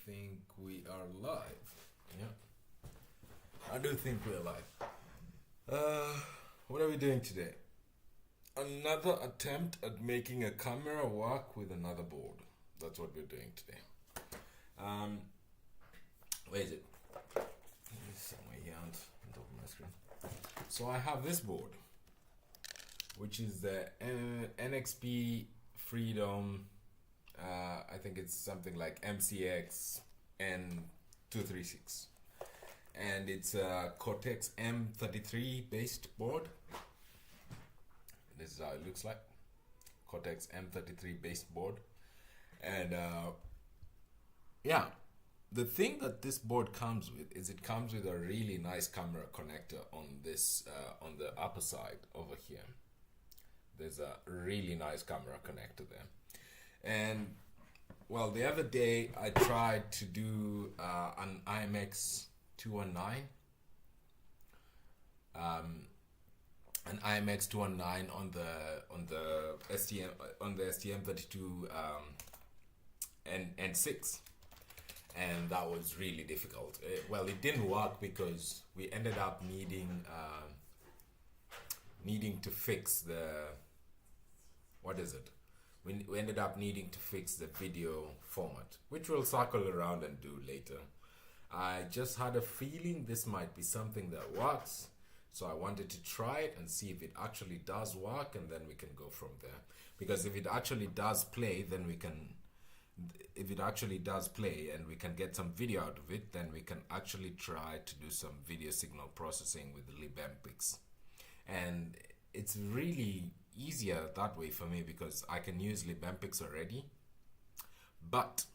think we are live. Yeah, I do think we're live. What are we doing today? Another attempt at making a camera work with another board. That's what we're doing today. Where is it? It's somewhere here on top of my screen. So I have this board, which is the NXP Freedom. I think it's something like MCXN236, and it's a Cortex M33 based board. This is how it looks like. Cortex M33 based board, and yeah, the thing that this board comes with is it comes with a really nice camera connector on this on the upper side over here. There's a really nice camera connector there. And well, the other day I tried to do an IMX219, an IMX219 on the STM32 N6, and that was really difficult. Well, it didn't work because we ended up needing to fix the we ended up needing to fix the video format, which we'll circle around and do later. I just had a feeling this might be something that works, so I wanted to try it and see if it actually does work, and then we can go from there. Because if it actually does play, then we can, if it actually does play and we can get some video out of it, then we can actually try to do some video signal processing with the LibMPX. And it's really easier that way for me because I can use LibMPX already, but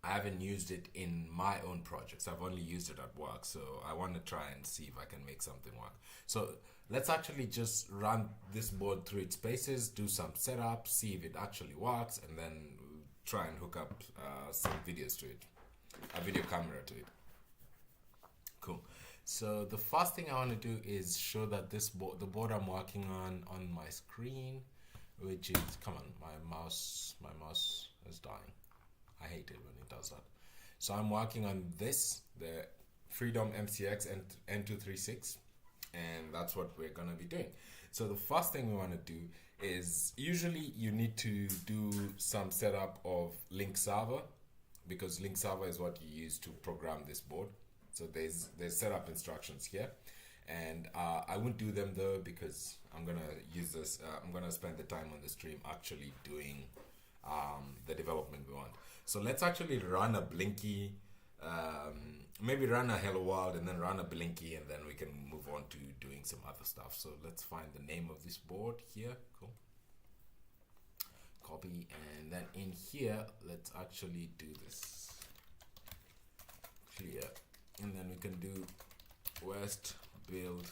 I haven't used it in my own projects. I've only used it at work, so I want to try and see if I can make something work. So let's actually just run this board through its paces, do some setup, see if it actually works, and then try and hook up some videos to it, a video camera to it. Cool. So the first thing I want to do is show that this board, the board I'm working on my screen, which is, come on, my mouse is dying. I hate it when it does that. So I'm working on this, the Freedom MCXN236, and that's what we're gonna be doing. So the first thing we want to do is, usually you need to do some setup of Link Server, because Link Server is what you use to program this board. So there's setup instructions here, and I won't do them though because I'm gonna use this. I'm gonna spend the time on the stream actually doing the development we want. So let's actually run a Blinky, maybe run a Hello World and then run a Blinky, and then we can move on to doing some other stuff. So let's find the name of this board here. Cool. Copy, and then in here let's actually do this clear. And then we can do west build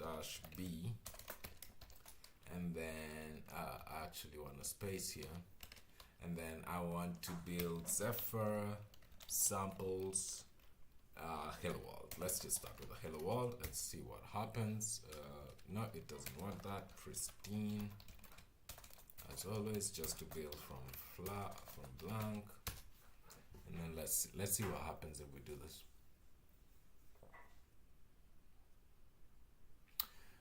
-b, and then I actually want a space here, and then I want to build Zephyr samples hello world. Let's just start with a hello world and see what happens. No, it doesn't want that. Pristine as always, just to build from blank, and then let's see what happens if we do this.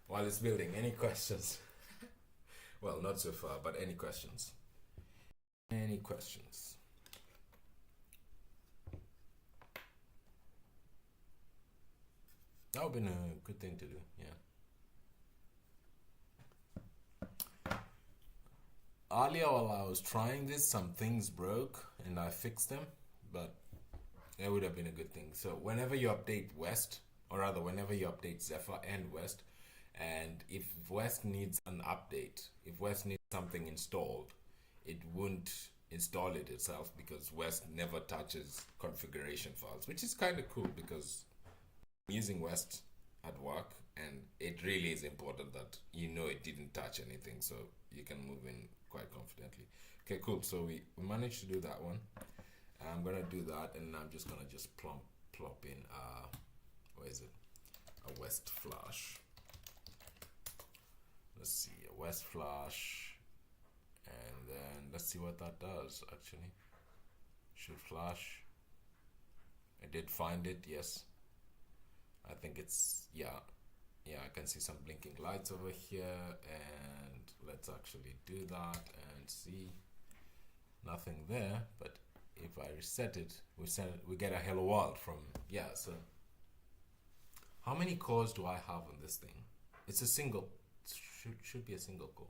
While it's building, any questions? Well, not so far, but any questions? Any questions? That would have been a good thing to do, yeah. Earlier while I was trying this, some things broke and I fixed them, but it would have been a good thing. So whenever you update West, or rather whenever you update Zephyr and West, and if West needs an update, if West needs something installed, it won't install it itself because West never touches configuration files, which is kind of cool because I'm using West at work, and it really is important that you know it didn't touch anything, so you can move in quite confidently. Okay, cool. So we managed to do that one. I'm gonna do that, and I'm just gonna plop in where is it? A West flash. Let's see, a West flash, and then let's see what that does actually. should flash. I did find it, yes. I think it's, yeah, I can see some blinking lights over here, and let's actually do that and see. Nothing there, but if I reset it, we get a hello world from, yeah. So how many cores do I have on this thing? It's a single, should be a single core.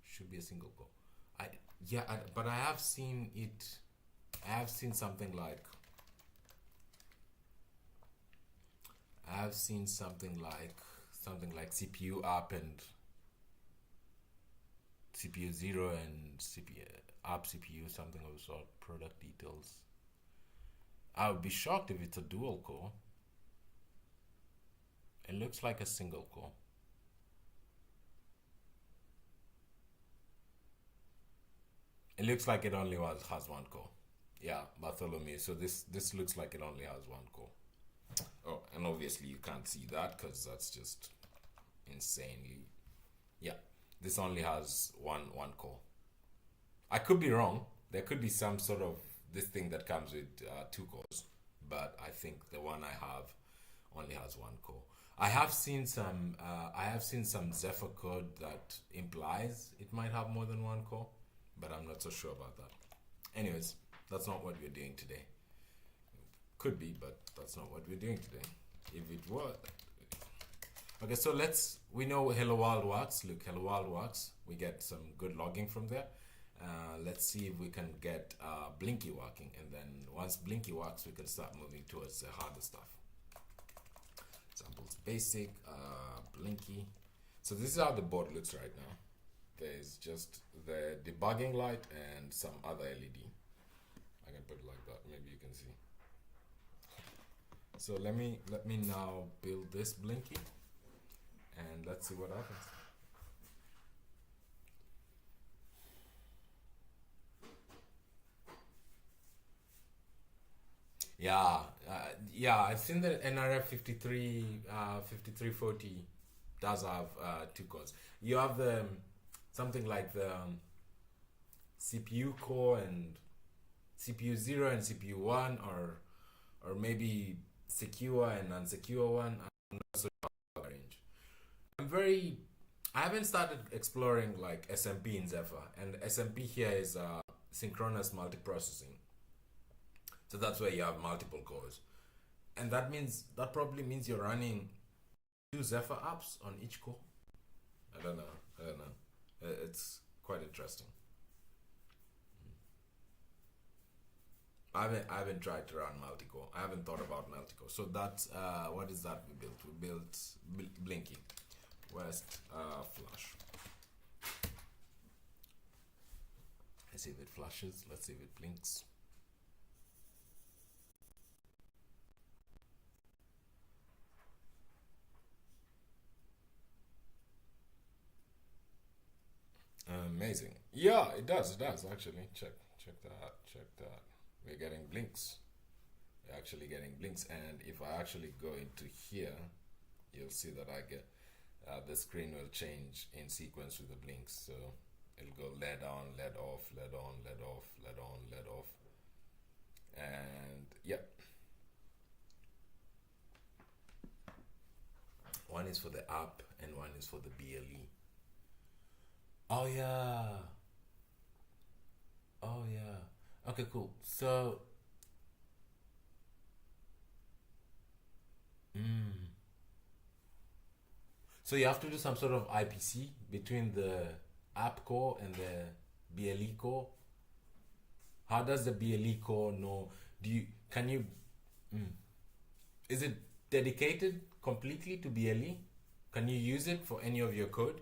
Should be a single core. But I have seen it. I have seen something like CPU up and CPU 0 and CPU up CPU, something of the sort. Product details. I would be shocked if it's a dual core. It looks like a single core. It looks like it only has one core. Yeah, Bartholomew. So this looks like it only has one core. Oh, and obviously you can't see that because that's just insanely. Yeah, this only has one core. I could be wrong. There could be some sort of this thing that comes with 2 cores, but I think the one I have only has 1 core. I have seen some Zephyr code that implies it might have more than 1 core, but I'm not so sure about that. Anyways, that's not what we're doing today. Could be, but that's not what we're doing today. If it were. Okay, so we know Hello World works. Look, Hello World works. We get some good logging from there. Let's see if we can get Blinky working, and then once Blinky works, we can start moving towards the harder stuff. Samples basic, Blinky. So this is how the board looks right now. There's just the debugging light and some other LED. I can put it like that. Maybe you can see. So let me now build this Blinky, and let's see what happens. Yeah, I've seen the NRF 5340 does have 2 cores. You have the something like the CPU core and CPU 0 and CPU 1, or maybe secure and unsecure one. I'm not so sure about range. I haven't started exploring like SMP in Zephyr, and SMP here is synchronous multiprocessing. So that's where you have multiple cores, and that probably means you're running 2 Zephyr apps on each core. I don't know. It's quite interesting. I haven't tried to run multi-core. I haven't thought about multi-core. So that's what is that we built? We built Blinky West flash. Let's see if it flashes. Let's see if it blinks. Amazing. Yeah, it does actually. Check that. We're getting blinks. We're actually getting blinks, and if I actually go into here, you'll see that I get the screen will change in sequence with the blinks. So it'll go LED on, LED off, LED on, LED off, LED on, LED off, and yep. One is for the app and one is for the BLE. Oh yeah. Okay, cool. So so you have to do some sort of IPC between the app core and the BLE core. How does the BLE core know? Is it dedicated completely to BLE? Can you use it for any of your code?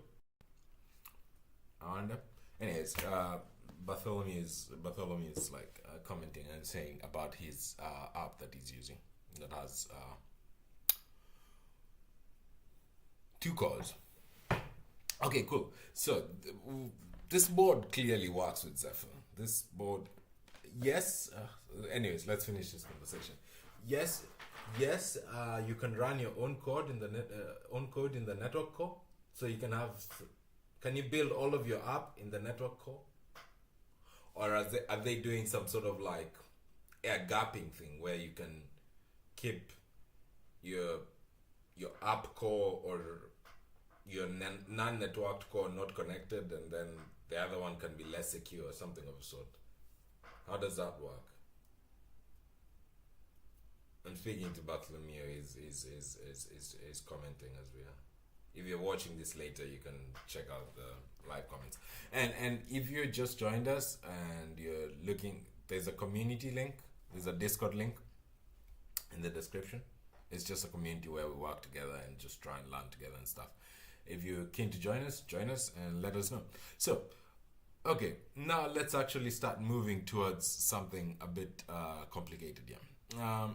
I wonder. Anyways, Bartholomew is like commenting and saying about his app that he's using that has 2 cores. Okay, cool. So this board clearly works with Zephyr. This board, yes. Anyways, let's finish this conversation. Yes, you can run your own code in the network core. So you can have. Can you build all of your app in the network core? or are they doing some sort of like air gapping thing where you can keep your app core or your non-networked core not connected, and then the other one can be less secure or something of a sort? How does that work? I'm speaking to Bartholomew. Is commenting as we are. If you're watching this later, you can check out the live comments. And if you just joined us and you're looking, there's a community link, there's a Discord link in the description. It's just a community where we work together and just try and learn together and stuff. If you're keen to join us and let us know. So, okay, now let's actually start moving towards something a bit complicated here.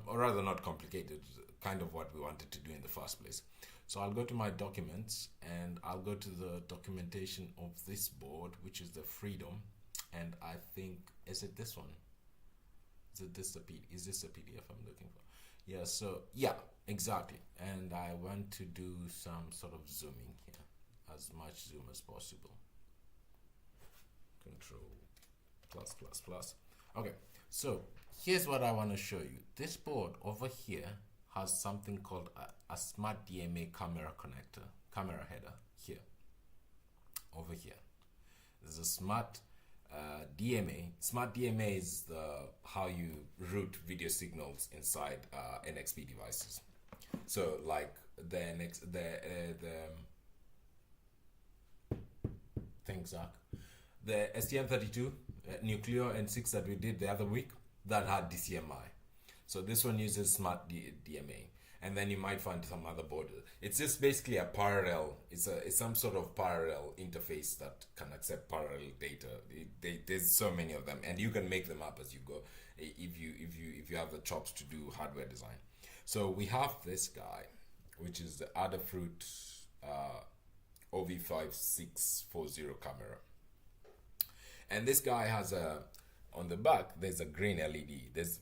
Or rather not complicated, kind of what we wanted to do in the first place. So I'll go to my documents and I'll go to the documentation of this board, which is the Freedom, and I think, is it this one? Is this the PDF I'm looking for? Yeah, so yeah, exactly. And I want to do some sort of zooming here, as much zoom as possible. Control plus. Okay, so here's what I want to show you. This board over here has something called a smart DMA camera header here. Over here, there's a smart DMA. Smart DMA is how you route video signals inside NXP devices. So like the STM32 Nucleo N6 that we did the other week, that had DCMI. So this one uses smart DMA, and then you might find some other board. It's just basically a parallel. It's some sort of parallel interface that can accept parallel data. There's so many of them, and you can make them up as you go if you have the chops to do hardware design. So we have this guy, which is the Adafruit OV5640 camera, and this guy has on the back, there's a green LED. There's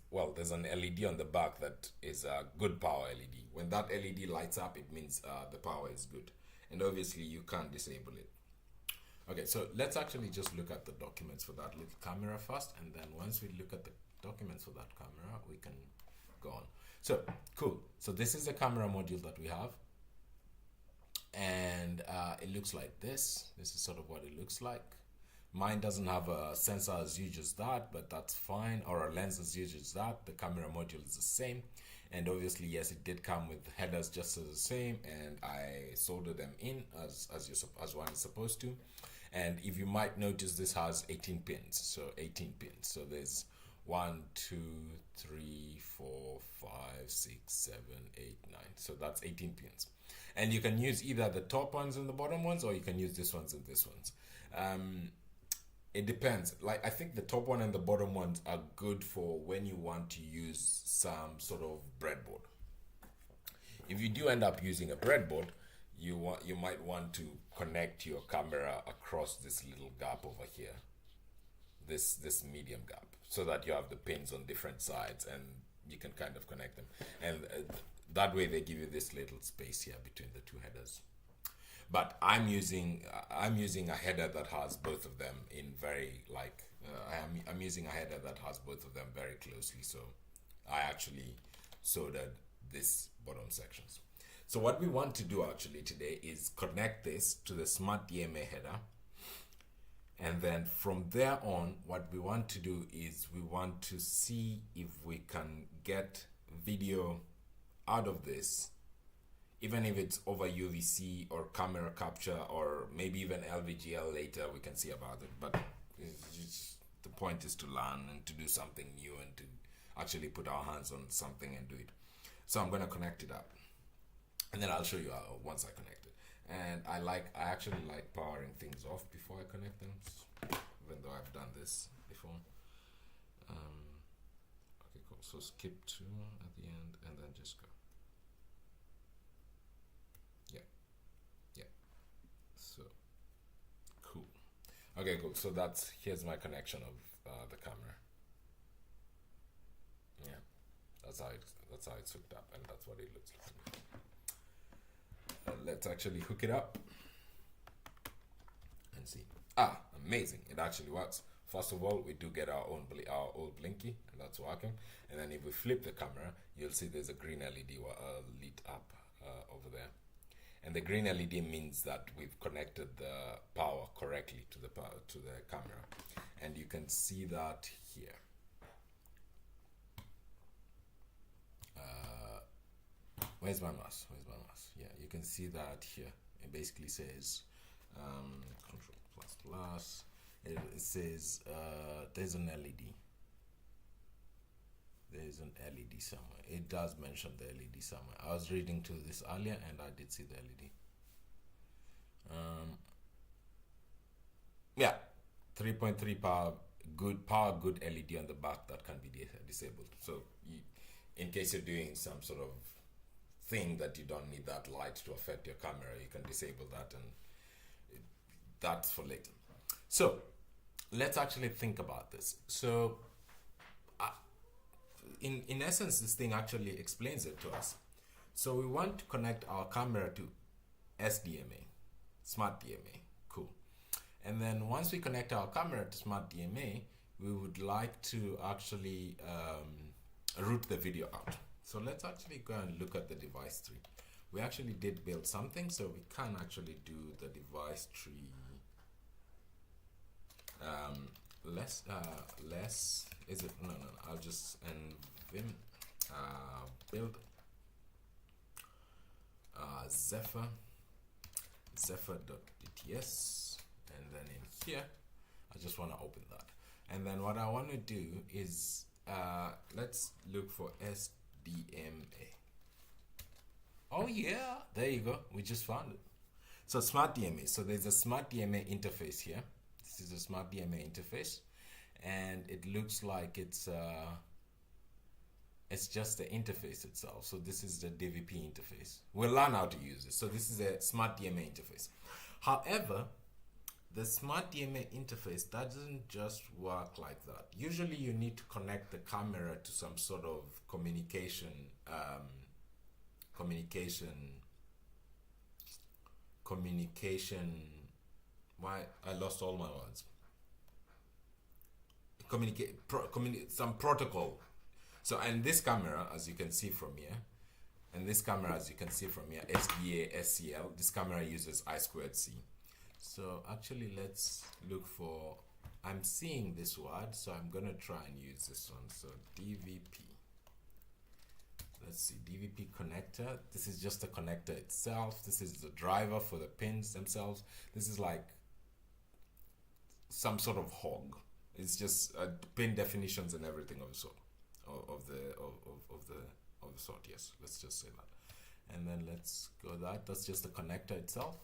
an LED on the back that is a good power LED. When that LED lights up, it means the power is good. And obviously, you can't disable it. Okay, so let's actually just look at the documents for that little camera first. And then once we look at the documents for that camera, we can go on. So, cool. So this is the camera module that we have. And it looks like this. This is sort of what it looks like. Mine doesn't have a sensor as huge as that, but that's fine, or a lens as huge as that. The camera module is the same, and obviously, yes, it did come with headers just as the same, and I soldered them in as one is supposed to. And if you might notice, this has 18 pins, so 18 pins. So there's 1, 2, 3, 4, 5, 6, 7, 8, 9. So that's 18 pins, and you can use either the top ones and the bottom ones, or you can use this ones and this ones. It depends. Like, I think the top one and the bottom ones are good for when you want to use some sort of breadboard. If you do end up using a breadboard, you might want to connect your camera across this little gap over here, this medium gap, so that you have the pins on different sides and you can kind of connect them. And that way they give you this little space here between the two headers. But I'm using a header that has both of them in very I'm using a header that has both of them very closely. So I actually soldered this bottom sections. So what we want to do actually today is connect this to the smart DMA header, and then from there on, what we want to do is we want to see if we can get video out of this, even if it's over UVC or camera capture, or maybe even LVGL later, we can see about it. But the point is to learn and to do something new and to actually put our hands on something and do it. So I'm going to connect it up, and then I'll show you once I connect it. And I actually like powering things off before I connect them, even though I've done this before. Okay, cool. So skip 2 at the end and then just go. So cool. Okay, cool. So here's my connection of the camera. Yeah, that's how it's hooked up, and that's what it looks like. Let's actually hook it up and see. Amazing! It actually works. First of all, we do get our old blinky, and that's working. And then if we flip the camera, you'll see there's a green LED lit up over there. And the green LED means that we've connected the power correctly to the camera, and you can see that here. Where's my mouse? Yeah, you can see that here. It basically says Control++. It says there's an LED. There's an LED somewhere. It does mention the LED somewhere. I was reading to this earlier and I did see the LED. Yeah, 3.3 power, good LED on the back that can be disabled. So in case you're doing some sort of thing that you don't need that light to affect your camera, you can disable that, and that's for later. So let's actually think about this. So in essence, this thing actually explains it to us. So we want to connect our camera to SDMA, Smart DMA, cool. And then once we connect our camera to Smart DMA, we would like to actually route the video out. So let's actually go and look at the device tree. We actually did build something, so we can actually do the device tree. Less is it? No. I'll just build Zephyr.dts, and then in here I just want to open that, and then what I want to do is let's look for SDMA. Oh yeah, there you go, we just found it. So Smart DMA, so there's a Smart DMA interface here. This is a Smart DMA interface, and it looks like it's just the interface itself. So this is the DVP interface. We'll learn how to use it. So this is a Smart DMA interface. However, the Smart DMA interface doesn't just work like that. Usually you need to connect the camera to some sort of communication, why I lost all my words. Some protocol. So, and this camera, as you can see from here, SDA, SCL, this camera uses I2C. So actually let's look for, I'm seeing this word, so I'm gonna try and use this one. So DVP. Let's see, DVP connector. This is just the connector itself. This is the driver for the pins themselves. This is like some sort of hog. It's just pin definitions and everything of the sort. Of the sort. Yes, let's just say that. And then let's go that's just the connector itself.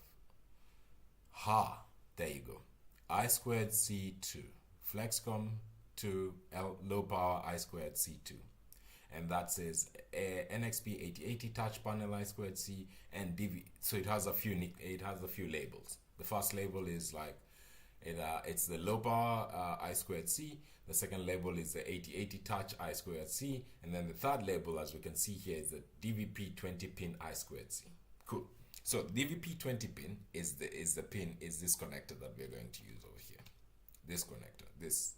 There you go. I2C2 Flexcom to low power I2C2, and that says NXP 8080 touch panel I2C and DV. So it has a few labels. The first label is like it's the low power I2C. The second label is the 8080 touch I2C, and then the third label, as we can see here, is the DVP 20 pin I2C. Cool. So DVP 20 pin is this connector that we're going to use over here. This connector, this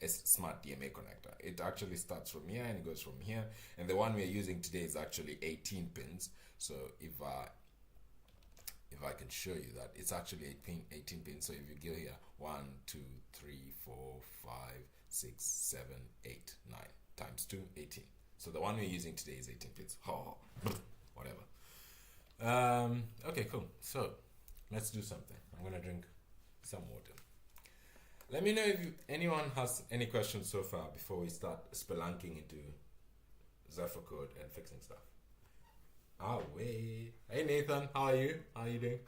is Smart DMA connector. It actually starts from here and it goes from here, and the one we're using today is actually 18 pins. So if I can show you that, it's actually 18 pins. So if you go here, 1, 2, 3, 4, 5, 6, 7, 8, 9 times 2, 18. So the one we're using today is 18 pins. Whatever. Okay, cool. So let's do something. I'm gonna drink some water. Let me know if anyone has any questions so far before we start spelunking into Zephyr code and fixing stuff. Hey Nathan, how are you? How are you doing?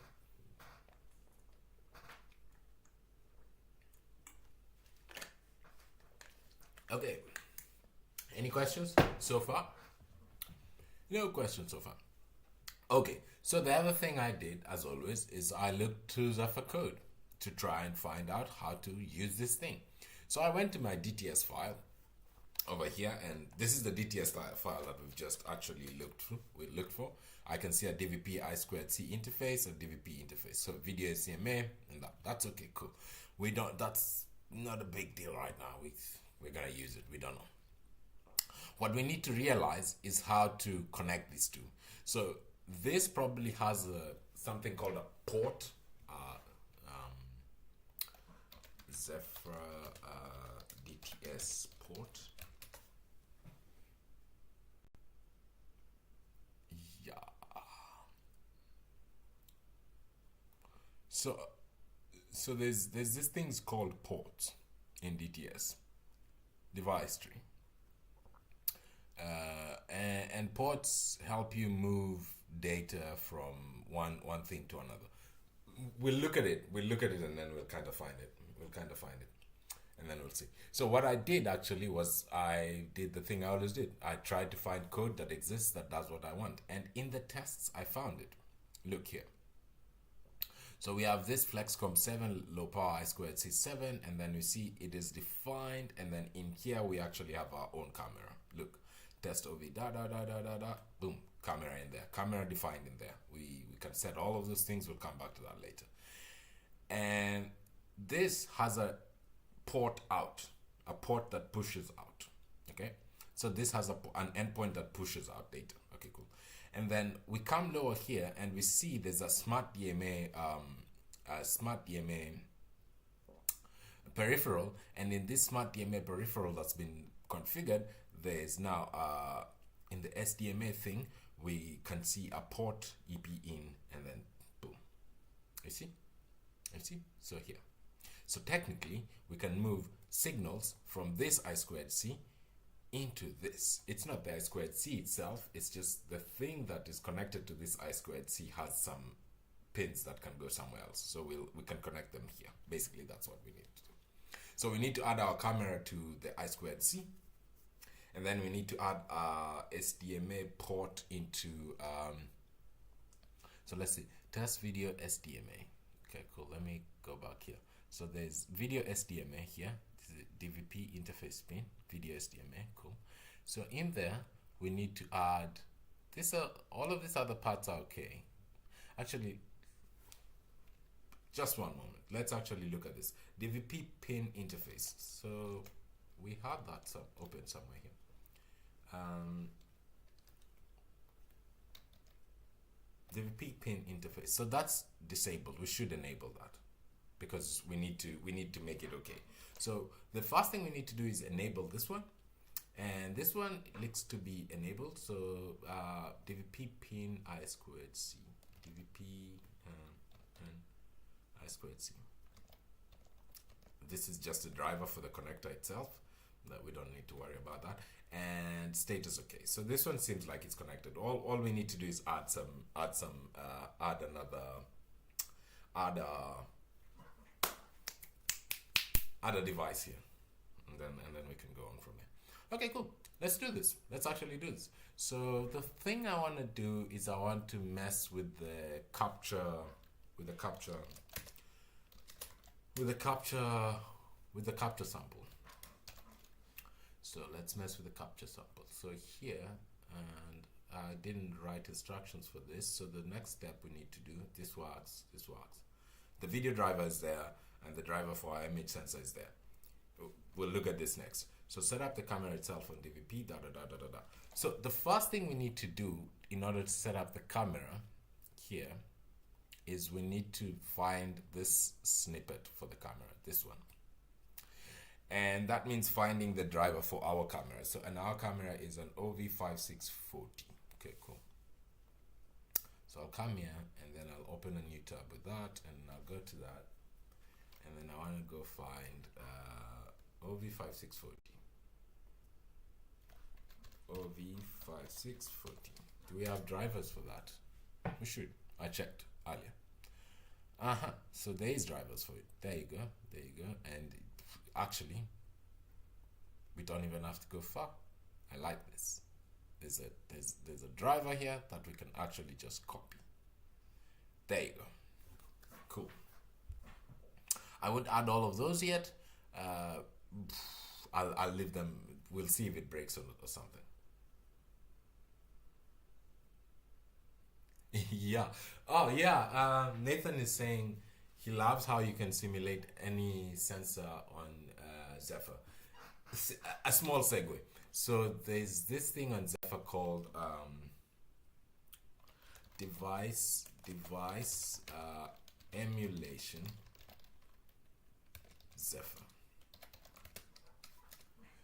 Okay. Any questions so far? No questions so far. Okay, so the other thing I did, as always, is I looked to Zephyr code to try and find out how to use this thing. So I went to my DTS file over here, and this is the DTS file that we've just actually looked for. I can see a DVP I2C interface, a DVP interface, so video CMA, and that's okay, cool. not a big deal right now. We're gonna use it. We don't know. What we need to realize is how to connect these two. So this probably has something called a port. Zephyr DTS port. Yeah. So there's this things called ports in DTS device tree. And ports help you move data from one thing to another. We'll look at it, and then we'll kind of find it. And then we'll see. So what I did actually was I did the thing I always did. I tried to find code that exists that does what I want. And in the tests, I found it. Look here. So we have this Flexcom 7 low power I2C7, and then we see it is defined, and then in here we actually have our own camera. Look, test OV boom, camera in there, camera defined in there. We can set all of those things. We'll come back to that later. And this has a port out, a port that pushes out. Okay, so this has an endpoint that pushes out data. Okay, cool. And then we come lower here and we see there's a smart DMA peripheral, and in this smart DMA peripheral that's been configured, there's now in the SDMA thing we can see a port EP in, and then boom. You see? So here. So technically we can move signals from this I2C into this. It's not the I2C itself, it's just the thing that is connected to this I2C has some pins that can go somewhere else. So we can connect them here. Basically that's what we need to do. So we need to add our camera to the I2C, and then we need to add our SDMA port into so let's see, test video SDMA. Okay, cool. Let me go back here. So there's video SDMA here. This is DVP interface pin, video SDMA. Cool. So in there, we need to add this. All of these other parts are okay. Actually, just one moment. Let's actually look at this DVP pin interface. So we have that open somewhere here. DVP pin interface. So that's disabled. We should enable that, because we need to make it okay. So the first thing we need to do is enable this one, and this one looks to be enabled. So DVP pin I2C, DVP and I2C. This is just a driver for the connector itself, that we don't need to worry about that. And status okay. So this one seems like it's connected. All we need to do is add a device here, and then we can go on from there. Okay, cool. Let's do this. Let's actually do this. So the thing I want to do is I want to mess with the capture sample. So let's mess with the capture sample. So here, and I didn't write instructions for this. So the next step we need to do, this works. The video driver is there, and the driver for our image sensor is there. We'll look at this next. So set up the camera itself on DVP, So the first thing we need to do in order to set up the camera here is we need to find this snippet for the camera, this one. And that means finding the driver for our camera. So, and our camera is an OV5640. Okay, cool. So I'll come here, and then I'll open a new tab with that, and I'll go to that, and then I want to go find OV5640. OV5640. Do we have drivers for that? We should. I checked earlier. So there is drivers for it. There you go. And actually, we don't even have to go far. I like this. There's a driver here that we can actually just copy. There you go. Cool. I won't add all of those yet. I'll leave them. We'll see if it breaks or something. Yeah. Oh yeah. Nathan is saying he loves how you can simulate any sensor on Zephyr. A small segue. So there's this thing on Zephyr called device emulation Zephyr.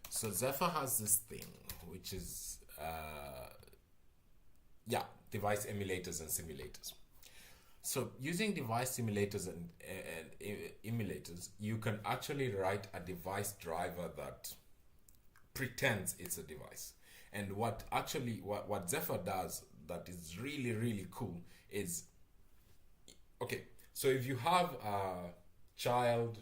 So Zephyr has this thing which is device emulators and simulators. So using device simulators and emulators, you can actually write a device driver that pretends it's a device. And what Zephyr does that is really, really cool is, okay, so if you have a child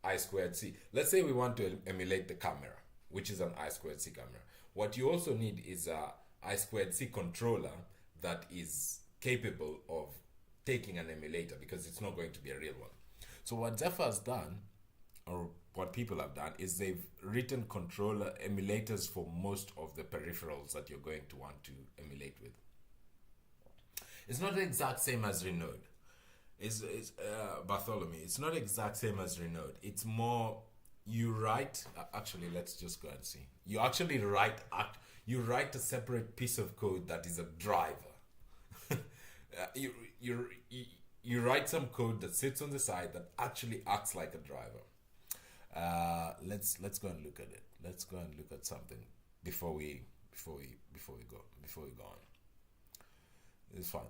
I2C, let's say we want to emulate the camera, which is an I2C camera. What you also need is a I2C controller that is capable of taking an emulator, because it's not going to be a real one. So what Zephyr has done, or what people have done, is they've written controller emulators for most of the peripherals that you're going to want to emulate with. It's not the exact same as Renode. It's Bartholomew. It's not exact same as Renode. It's more, you write, actually let's just go and see. You actually write a separate piece of code that is a driver. You write some code that sits on the side that actually acts like a driver. Let's go and look at it. Let's go and look at something before we go on. It's fine.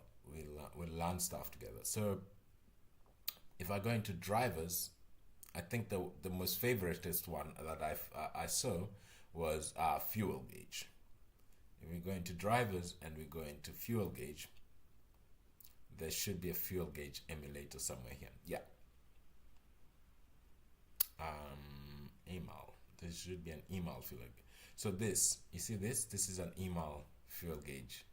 We'll learn stuff together. So if I go into drivers, I think the most favoritist one that I saw was fuel gauge. If we go into drivers and we go into fuel gauge, there should be a fuel gauge emulator somewhere here. Yeah. Email. There should be an email fuel gauge. So this, you see this? This is an email fuel gauge.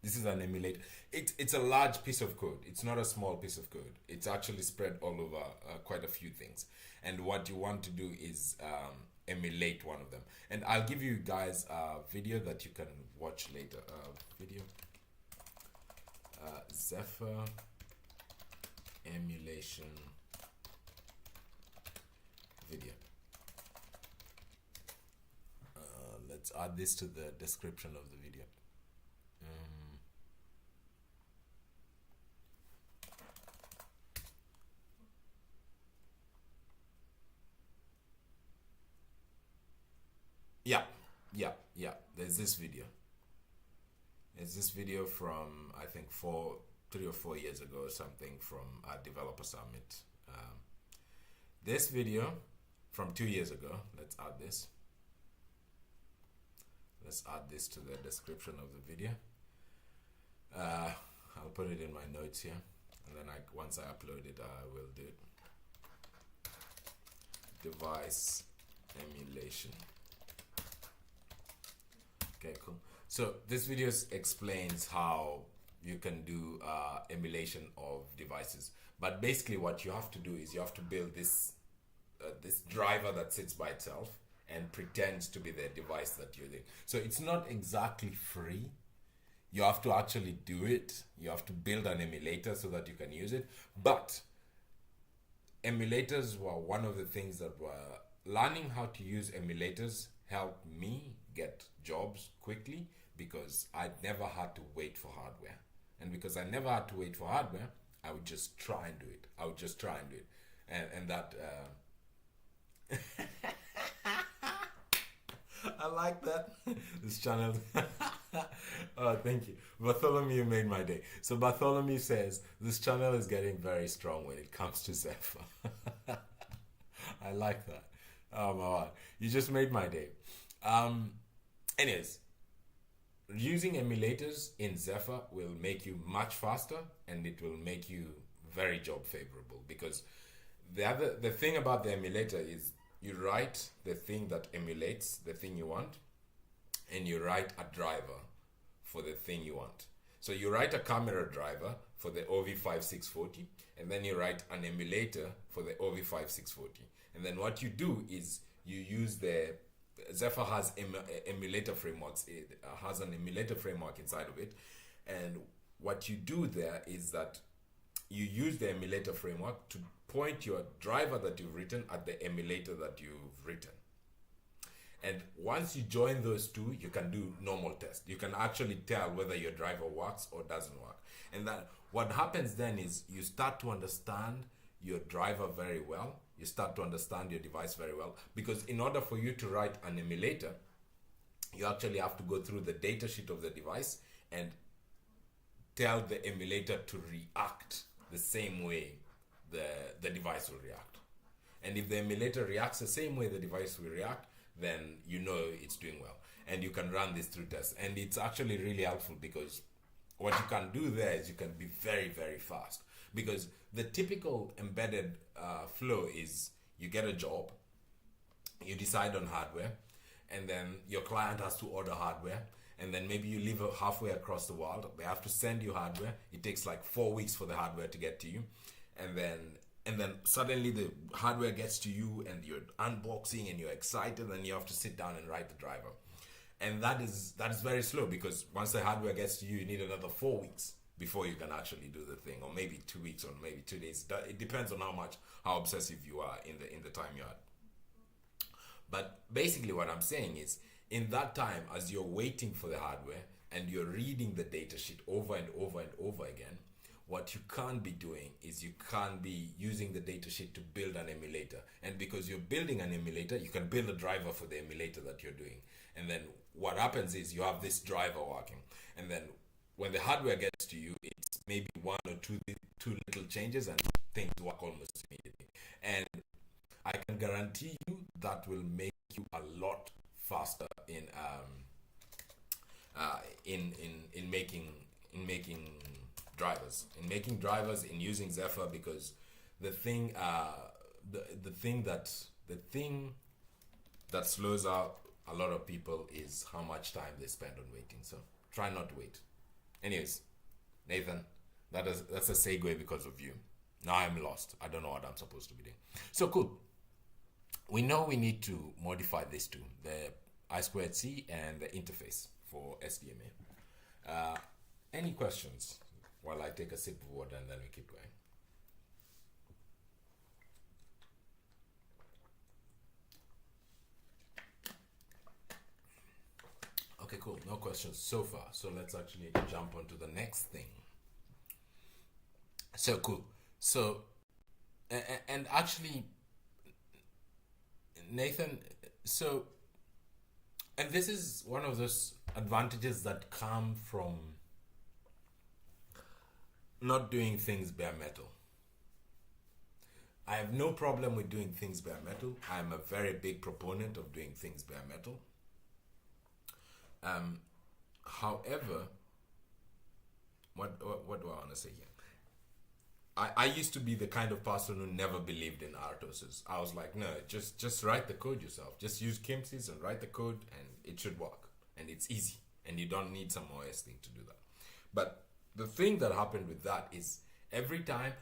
This is an emulator. It's a large piece of code. It's not a small piece of code. It's actually spread all over quite a few things. And what you want to do is emulate one of them. And I'll give you guys a video that you can watch later. Video. Zephyr emulation video. Let's add this to the description of the video. Yeah. There's this video. It's this video from, I think, 3 or 4 years ago or something, from a developer summit. This video from 2 years ago, let's add this. Let's add this to the description of the video. I'll put it in my notes here, and then once I upload it, I will do it. Device emulation. Okay, cool. So this video explains how you can do emulation of devices. But basically what you have to do is you have to build this driver that sits by itself and pretends to be the device that you're using. So it's not exactly free. You have to actually do it. You have to build an emulator so that you can use it. But emulators were one of the things that were, learning how to use emulators helped me get jobs quickly, because I never had to wait for hardware. And because I never had to wait for hardware, I would just try and do it. And that I like that. This channel. Oh, thank you. Bartholomew made my day. So Bartholomew says, this channel is getting very strong when it comes to Zephyr. I like that. Oh my God. You just made my day. Anyways, using emulators in Zephyr will make you much faster, and it will make you very job favorable, because the thing about the emulator is you write the thing that emulates the thing you want, and you write a driver for the thing you want. So you write a camera driver for the OV5640, and then you write an emulator for the OV5640. And then what you do is you use Zephyr has emulator frameworks. It has an emulator framework inside of it, and what you do there is that you use the emulator framework to point your driver that you've written at the emulator that you've written. And once you join those two, you can do normal tests. You can actually tell whether your driver works or doesn't work. And that what happens then is you start to understand your driver very well. You start to understand your device very well. Because in order for you to write an emulator, you actually have to go through the datasheet of the device and tell the emulator to react the same way the device will react. And if the emulator reacts the same way the device will react, then you know it's doing well. And you can run this through tests. And it's actually really helpful because what you can do there is you can be very, very fast. Because the typical embedded flow is you get a job, you decide on hardware, and then your client has to order hardware, and then maybe you live halfway across the world. They have to send you hardware. It takes like 4 weeks for the hardware to get to you, and then suddenly the hardware gets to you, and you're unboxing, and you're excited, and you have to sit down and write the driver. And that is very slow, because once the hardware gets to you, you need another 4 weeks before you can actually do the thing, or maybe 2 weeks, or maybe 2 days. It depends on how obsessive you are in the time you are. But basically what I'm saying is, in that time, as you're waiting for the hardware and you're reading the datasheet over and over and over again, what you can't be doing is you can't be using the datasheet to build an emulator. And because you're building an emulator, you can build a driver for the emulator that you're doing. And then what happens is you have this driver working. And then when the hardware gets to you, it's maybe one or two little changes and things work almost immediately. And I can guarantee you that will make you a lot faster in making drivers, in using Zephyr, because the thing that slows out a lot of people is how much time they spend on waiting. So try not to wait. Anyways, Nathan, that's a segue because of you. Now I'm lost. I don't know what I'm supposed to be doing. So cool. We know we need to modify these two, the I2C and the interface for SDMA. Any questions while I take a sip of water and then we keep going? Okay, cool. No questions so far. So let's actually jump on to the next thing. So cool. So, and actually, Nathan, so, and this is one of those advantages that come from not doing things bare metal. I have no problem with doing things bare metal. I'm a very big proponent of doing things bare metal. However, what do I want to say here? I used to be the kind of person who never believed in RTOSes. I was like, no, just write the code yourself. Just use KIMSys and write the code and it should work. And it's easy. And you don't need some OS thing to do that. But the thing that happened with that is every time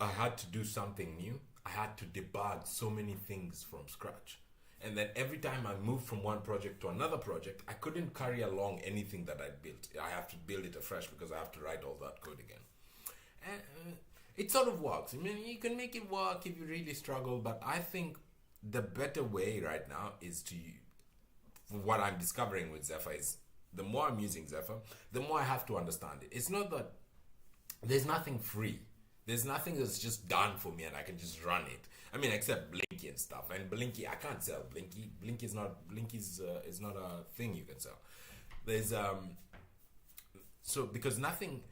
I had to do something new, I had to debug so many things from scratch. And then every time I moved from one project to another project, I couldn't carry along anything that I built. I have to build it afresh because I have to write all that code again. And it sort of works. I mean, you can make it work if you really struggle, but I think the better way right now is to, what I'm discovering with Zephyr is, the more I'm using Zephyr, the more I have to understand it. It's not that there's nothing free. There's nothing that's just done for me and I can just run it. I mean, except Blinky and stuff. And Blinky, I can't sell Blinky. Blinky is not a thing you can sell. There's so because nothing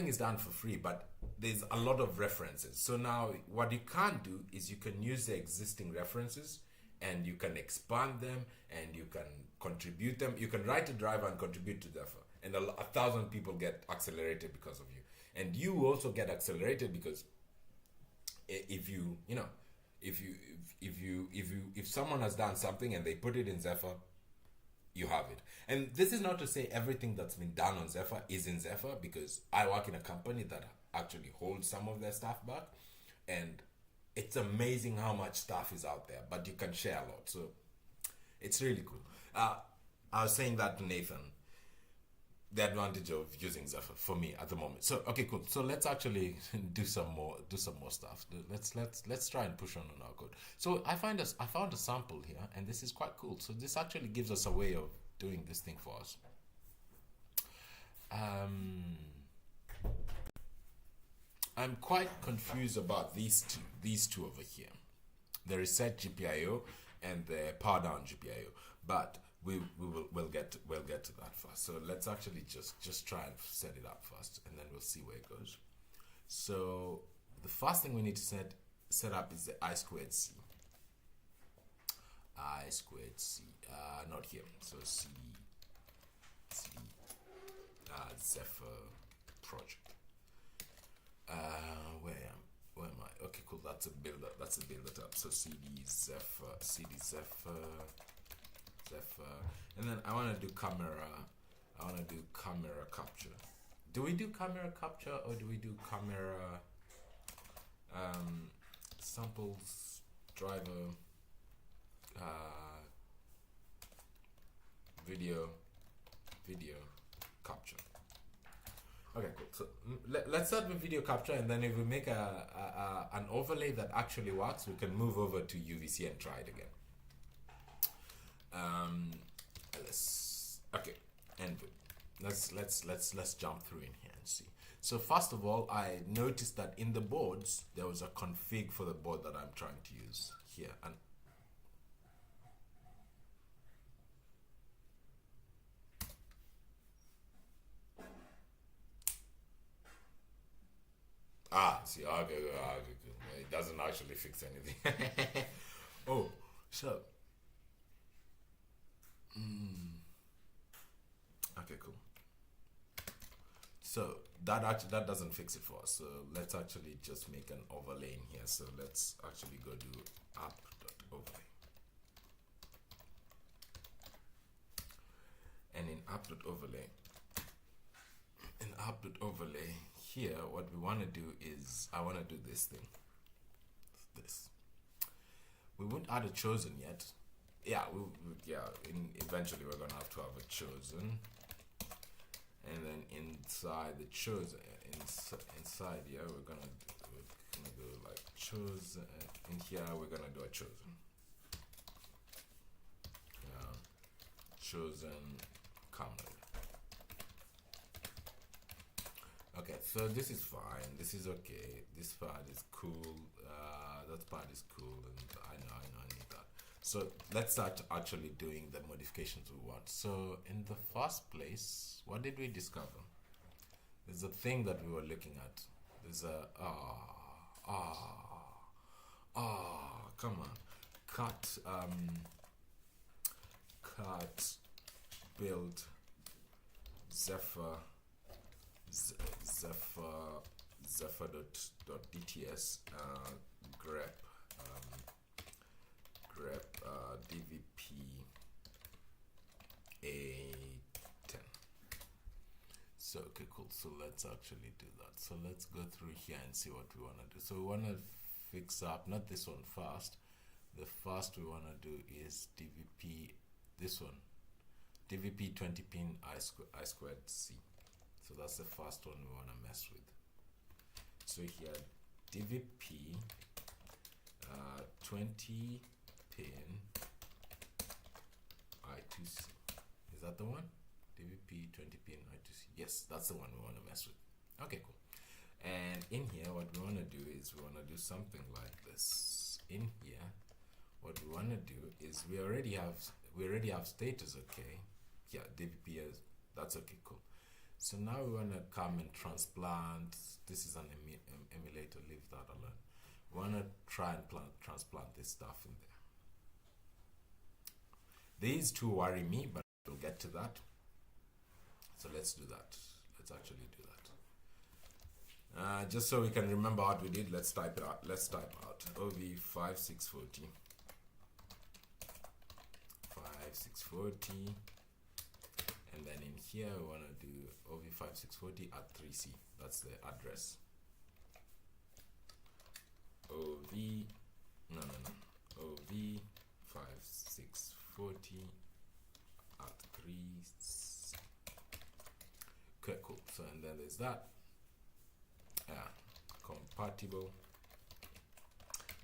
is done for free, but there's a lot of references. So now what you can't do is you can use the existing references and you can expand them and you can contribute them. You can write a driver and contribute to Zephyr, and 1,000 people get accelerated because of you. And you also get accelerated because if someone has done something and they put it in Zephyr, you have it. And this is not to say everything that's been done on Zephyr is in Zephyr, because I work in a company that actually holds some of their stuff back, and it's amazing how much stuff is out there, but you can share a lot. So it's really cool. I was saying that to Nathan. the advantage of using Zephyr for me at the moment. So okay, cool. So let's actually do some more stuff. Let's try and push on our code. So I found a sample here, and this is quite cool. So this actually gives us a way of doing this thing for us. I'm quite confused about these two over here, the reset GPIO and the power down GPIO, but we'll get to that first. So let's actually just try and set it up first, and then we'll see where it goes. So the first thing we need to set up is the I squared C. Not here. So CD Zephyr project. Where am I? Okay, cool. That's a build it up. So CD Zephyr, and then I want to do camera capture. Do we do camera capture, or do we do camera samples driver video capture? Okay, cool. So let's start with video capture, and then if we make an overlay that actually works, we can move over to UVC and try it again. Let's jump through in here and see. So first of all, I noticed that in the boards there was a config for the board that I'm trying to use here, and see, okay, it doesn't actually fix anything. Oh, so okay, cool. So that doesn't fix it for us. So let's actually just make an overlay in here. So let's actually go do app.overlay. And in app.overlay, here what we want to do is, I want to do this thing. We won't add a chosen yet. Eventually we're gonna have to have a chosen, and then inside the chosen, inside here we're gonna do like chosen. In here we're gonna do a chosen. Chosen camera. Okay, so this is fine. This is okay. This part is cool. That part is cool, and I know I need that. So let's start actually doing the modifications we want. So in the first place, what did we discover? There's a thing that we were looking at. There's a come on, cut build Zephyr.dts grep dvp a10. So okay, cool. So let's actually do that. So let's go through here and see what we want to do. So we want to fix up, not this one first. The first we want to do is dvp, this one, dvp 20 pin I squared C. So that's the first one we want to mess with. So here, dvp 20 pin I2C. Is that the one? dvp 20 pin I2C. Yes, that's the one we want to mess with. Okay, cool. And in here, what we want to do is we want to do something like this. In here, what we want to do is we already have status. Okay, yeah, dvp is, that's okay, cool. So now we want to come and transplant. This is an emulator, leave that alone. We want to try and transplant this stuff in there. These two worry me, but we'll get to that. So let's do that. Let's actually do that. Just so we can remember what we did, let's type it out. Let's type out OV5640. 5640. And then in here we want to do OV5640 at 3C. That's the address. OV5640 at 3C. Okay, cool. So and then there's that. Compatible.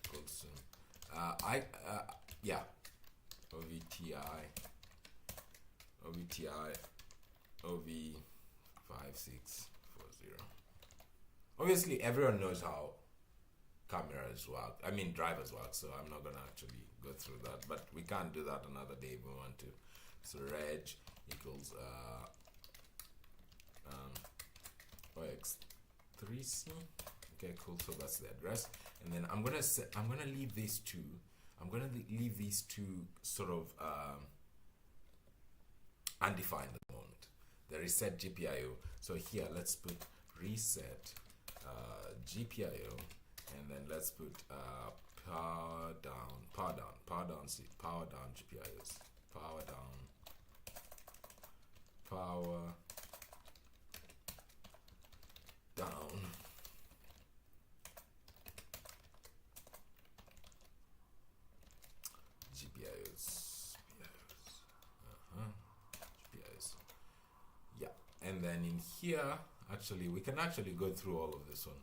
Equals yeah, OVTI OV5640. Obviously, everyone knows how cameras work. I mean, drivers work. So I'm not gonna actually go through that. But we can't do that another day if we want to. So reg equals OX3C. Okay, cool. So that's the address, and then I'm gonna leave these two. I'm gonna leave these two sort of undefined at the moment. The reset GPIO. So here, let's put reset GPIO, and then let's put power down GPIOs, power down GPIOs. Yeah, and then in here, actually, we can actually go through all of this one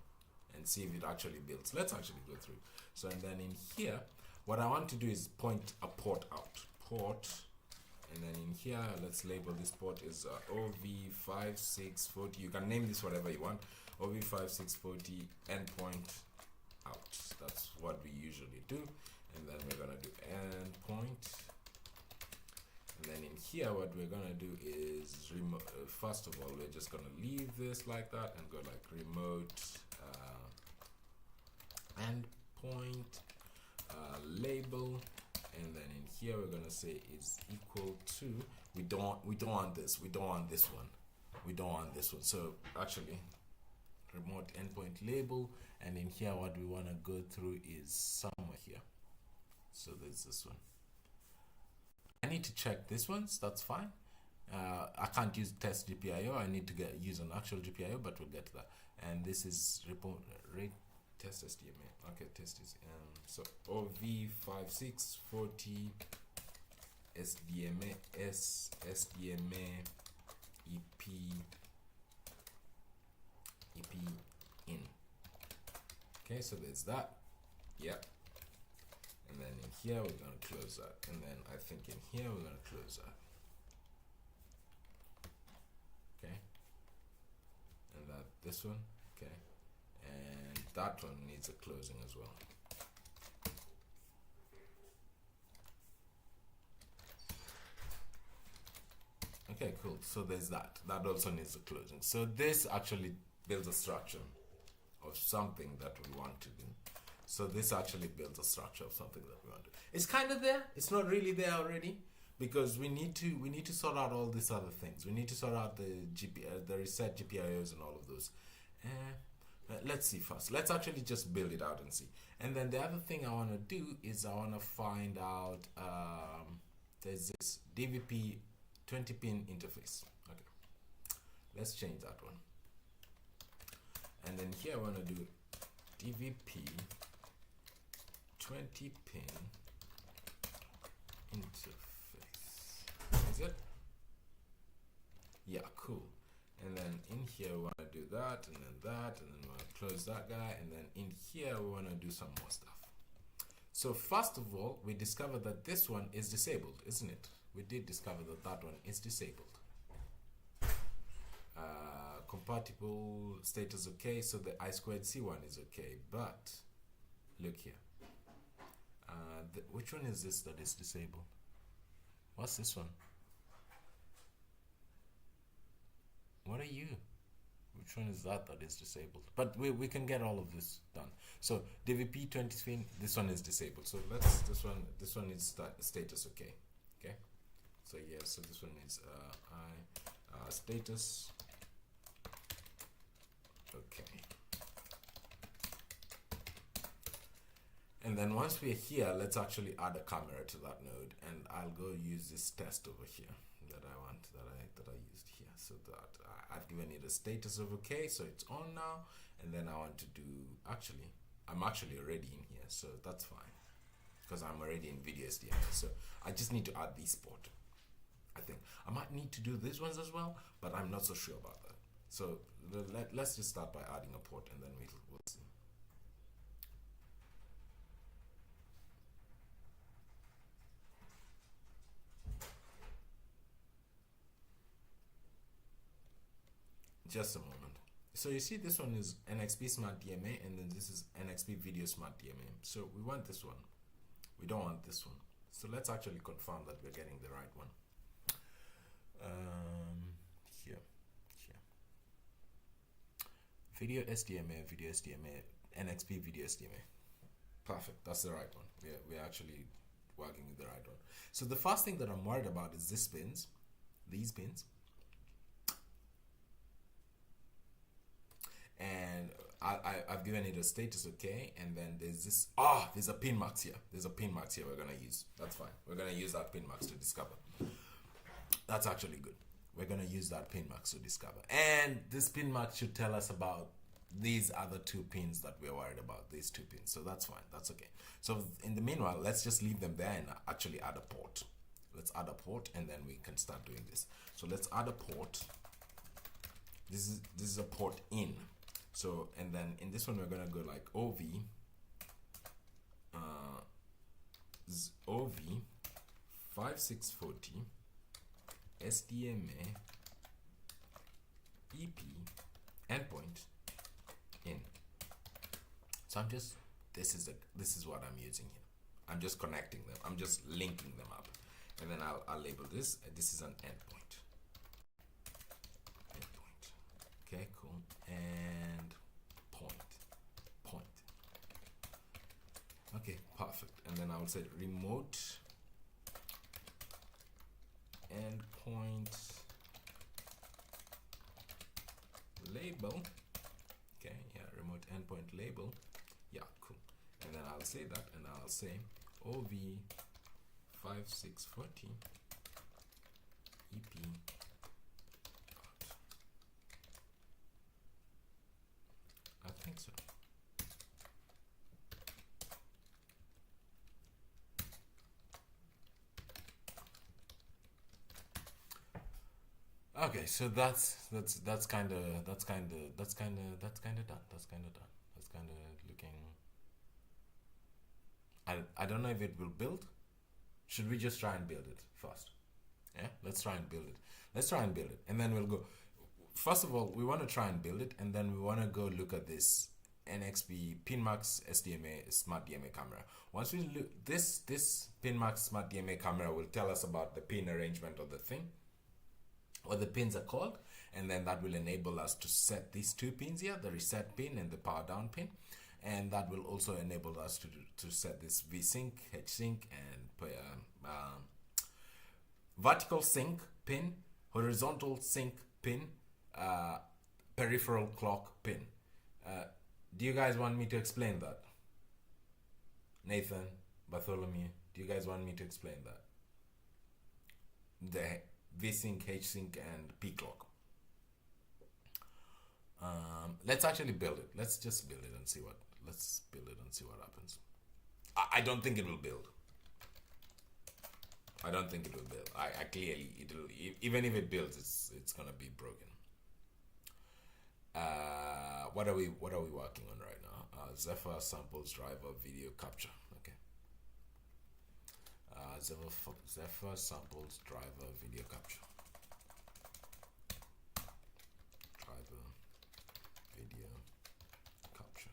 and see if it actually builds. Let's actually go through. So, and then in here, what I want to do is point a port out. Port, and then in here, let's label this port is OV5640. You can name this whatever you want. OV5640 endpoint out. That's what we usually do. And then we're gonna do endpoint. And then in here, what we're gonna do is first of all, we're just gonna leave this like that and go like remote endpoint label, and then in here we're gonna say is equal to. We don't want this. We don't want this one. We don't want this one. So actually, remote endpoint label, and in here what we wanna go through is somewhere here. So there's this one. I need to check this ones, that's fine. I can't use test GPIO, I need to use an actual GPIO, but we'll get to that. And this is rate test SDMA. Okay, test is so OV5640 SDMA EP in. Okay, so there's that. Yep. And then in here we're going to close that, and then I think in here we're going to close that. Okay, and that this one. Okay, and that one needs a closing as well. Okay, cool. So there's that. That also needs a closing. So this actually builds a structure of something that we want to do. So this actually builds a structure of something that we want to do. It's kind of there. It's not really there already, because we need to sort out all these other things. We need to sort out the the reset GPIOs and all of those. Let's see first. Let's actually just build it out and see. And then the other thing I want to do is I want to find out there's this DVP 20-pin interface. Okay, let's change that one. And then here I want to do DVP 20-pin interface. Is it? Yeah, cool. And then in here we want to do that, and then that, and then we want to close that guy, and then in here we want to do some more stuff. So first of all, we discovered that this one is disabled, isn't it? We did discover that that one is disabled. Compatible status okay, so the I2C one is okay, but look here. Which one is this that is disabled? What's this one? What are you? Which one is that is disabled? But we can get all of this done. So DVP 20-pin, this one is disabled. So let's this one is status okay. Okay. So yeah, so this one is status okay. And then once we're here, let's actually add a camera to that node, and I'll go use this test over here that I want, that I used here. So that I've given it a status of okay, so it's on now. And then I want to do, I'm actually already in here, so that's fine, because I'm already in video SDMA. So I just need to add this port. I think I might need to do these ones as well, but I'm not so sure about that. So let's just start by adding a port, and then we'll see. Just a moment. So you see, this one is NXP Smart DMA, and then this is NXP Video Smart DMA. So we want this one. We don't want this one. So let's actually confirm that we're getting the right one. Here. Video SDMA, NXP Video SDMA. Perfect. That's the right one. We're actually working with the right one. So the first thing that I'm worried about is these pins. And I've given it a status okay, and then there's this, there's a pin marks here. There's a pin marks here we're gonna use. That's fine. We're gonna use that pin marks to discover. That's actually good. We're gonna use that pin marks to discover. And this pin mark should tell us about these other two pins that we're worried about, these two pins. So that's fine, that's okay. So in the meanwhile, let's just leave them there and actually add a port. Let's add a port, and then we can start doing this. So let's add a port. This is a port in. So, and then in this one, we're gonna go like OV5640 SDMA EP endpoint in. So I'm just, this is what I'm using here. I'm just connecting them. I'm just linking them up, and then I'll label this. This is an endpoint. Okay, cool. And point. Okay, perfect. And then I will say remote endpoint label. Okay, yeah, remote endpoint label. Yeah, cool. And then I'll say that, and I'll say OV5640 EP. I think so. Okay, so that's kind of done. That's kind of looking. I don't know if it will build. Should we just try and build it first? Yeah, let's try and build it. And then we'll go. First of all, we want to try and build it, and then we want to go look at this NXP PinMax SDMA Smart DMA camera. Once we look, this PinMax Smart DMA camera will tell us about the pin arrangement of the thing, what the pins are called, and then that will enable us to set these two pins here, the reset pin and the power down pin, and that will also enable us to set this V-Sync, H-Sync, and vertical sync pin, horizontal sync pin, peripheral clock pin. Do you guys want me to explain that? Nathan, Bartholomew, do you guys want me to explain that? The V-Sync, H-Sync, and P-Clock. Let's actually build it. Let's just build it and see what. Let's build it and see what happens. I don't think it will build. I don't think it will build. I clearly it'll, even if it builds, it's gonna be broken. What are we working on right now? Zephyr samples driver video capture. Okay. Zephyr samples driver video capture. Driver video capture.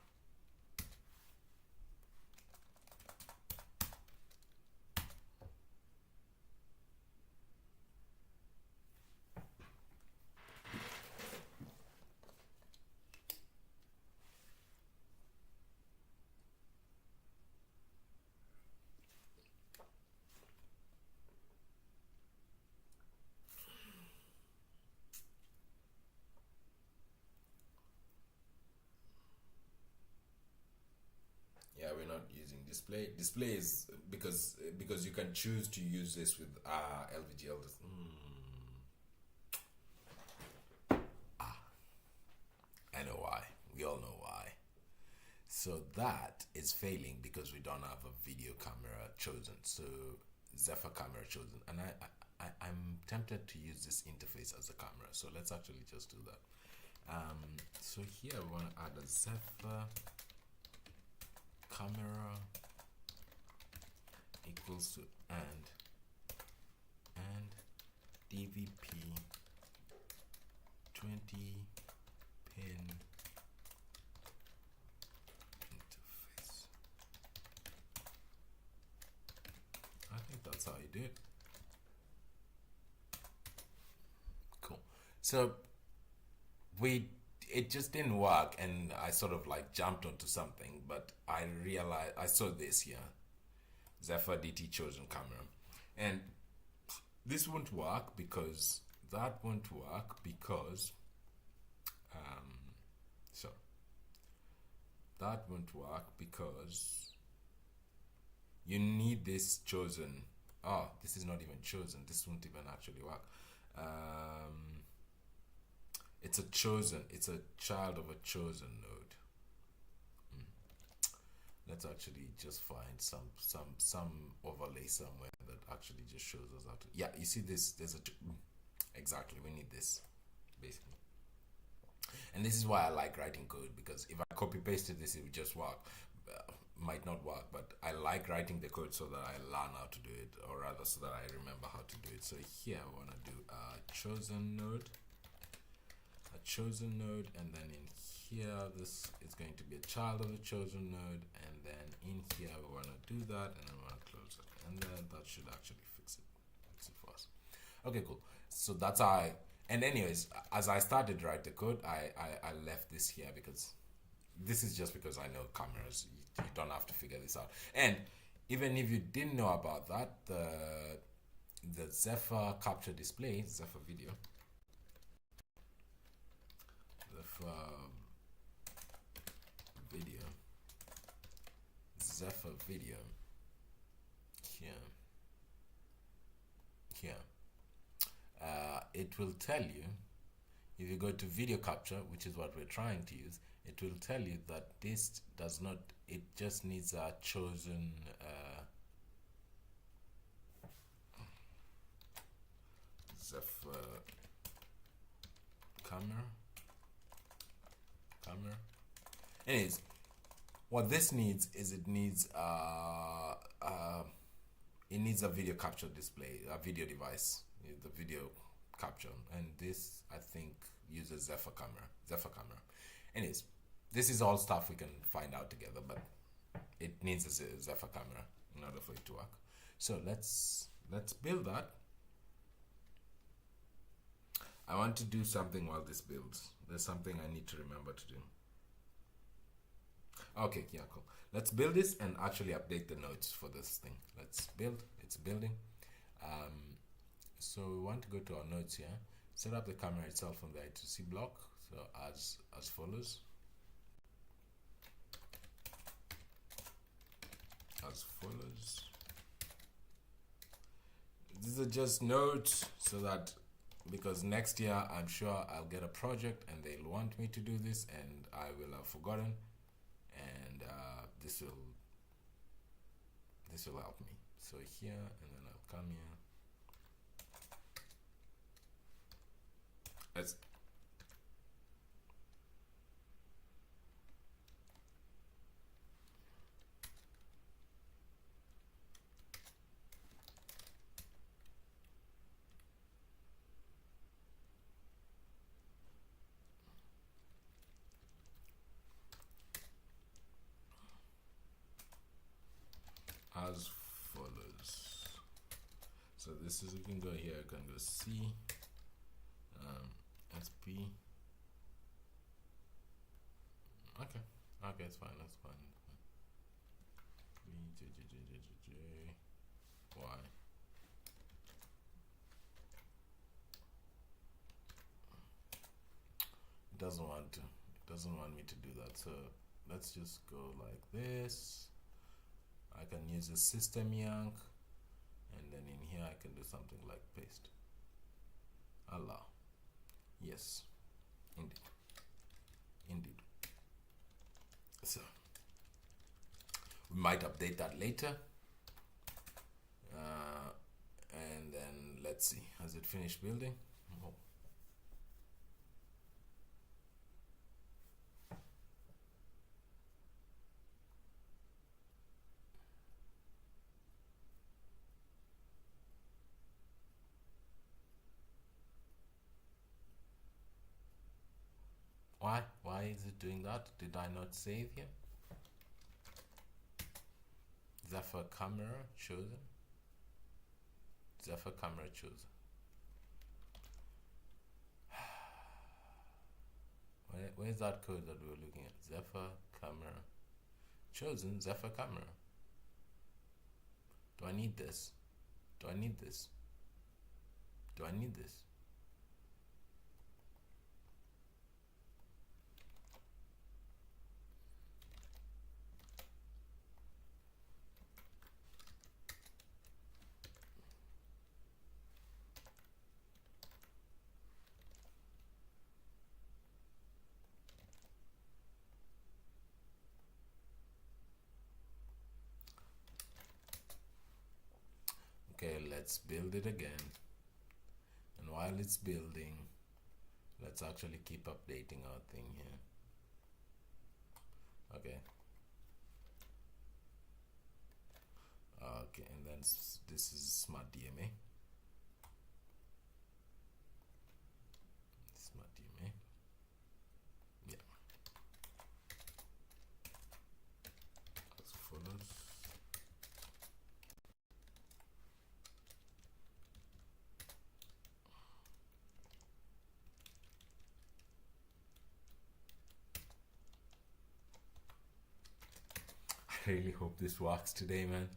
Yeah, we're not using display. Display is because you can choose to use this with LVGL. I know why. We all know why. So that is failing because we don't have a video camera chosen. So Zephyr camera chosen, and I'm tempted to use this interface as a camera. So let's actually just do that. So here we want to add a Zephyr camera equals to and DVP 20 pin interface. I think that's how you do it. Cool. So it just didn't work, and I sort of like jumped onto something, but I realized I saw this here, Zephyr DT chosen camera, and this won't work because that won't work because that won't work because you need this chosen. Oh, this is not even chosen. This won't even actually work. It's a chosen. It's a child of a chosen node. Let's actually just find some overlay somewhere that actually just shows us how to. Yeah, you see this. There's a exactly. We need this basically. And this is why I like writing code, because if I copy pasted this, it would just work. Might not work, but I like writing the code so that I learn how to do it, or rather so that I remember how to do it. So here I want to do a chosen node, and then in here this is going to be a child of the chosen node, and then in here we want to do that, and then we want to close it, and then that should actually fix it for us. Okay, cool. So that's how and anyways, as I started to write the code, I left this here because this is just because I know cameras. You don't have to figure this out. And even if you didn't know about that, the Zephyr capture display, Zephyr video, Zephyr video here, it will tell you, if you go to video capture, which is what we're trying to use, it will tell you that this does not, it just needs a chosen Zephyr camera. Anyways, what this needs is it needs a video capture display, a video device, the video capture, and this I think uses Zephyr camera. Anyways, this is all stuff we can find out together, but it needs a Zephyr camera in order for it to work. So let's build that. I want to do something while this builds. There's something I need to remember to do. Okay, yeah, cool. Let's build this and actually update the nodes for this thing. Let's build. It's building. So we want to go to our nodes here. Set up the camera itself on the I2C block. So as follows. These are just nodes so that, because next year I'm sure I'll get a project and they'll want me to do this and I will have forgotten, and this will help me. So here, and then I'll come here. Let's as follows. So this is, you can go here, you can go C, SP. Okay, it's fine, that's fine. J, Y. It doesn't want me to do that, so let's just go like this. I can use a system yank, and then in here I can do something like paste. Allow. Yes, indeed. So we might update that later, and then let's see, has it finished building? Oh. Why is it doing that? Did I not save here? Zephyr camera chosen. Zephyr camera chosen. Where's that code that we were looking at? Zephyr camera chosen. Zephyr camera. Do I need this? Do I need this? Do I need this? Okay, let's build it again. And while it's building, let's actually keep updating our thing here. Okay. Okay, and then this is Smart DMA. Smart DMA. Yeah. As follows. I really hope this works today, man.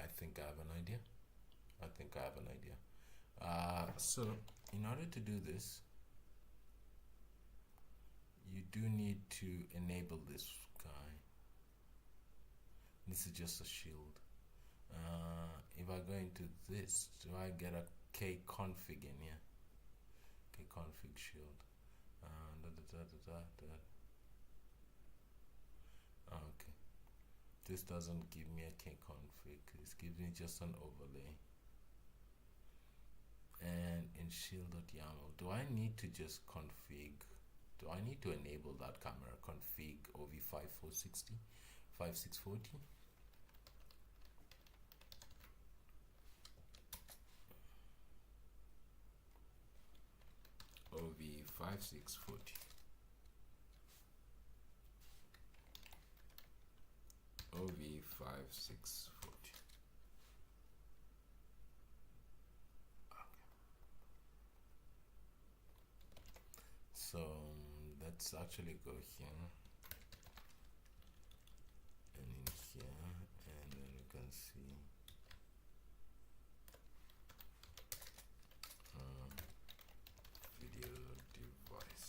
I think I have an idea. So in order to do this, you do need to enable this guy. This is just a shield. If I go into this, do I get a kconfig in here? Kconfig shield. Okay. This doesn't give me a kconfig. This gives me just an overlay. And in shield.yaml, do I need to just config? Do I need to enable that camera? Config OV5640 OV5640 OV5640. So let's actually go here and in here, and then you can see video device.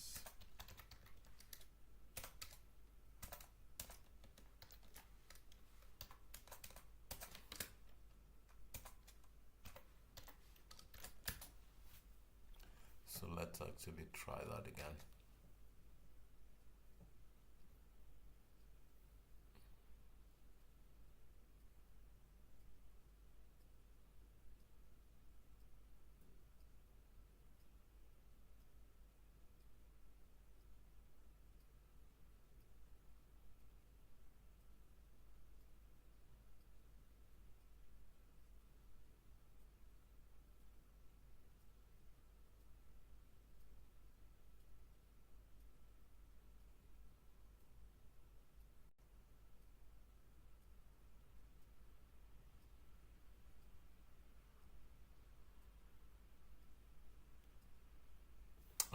So let's actually try that again.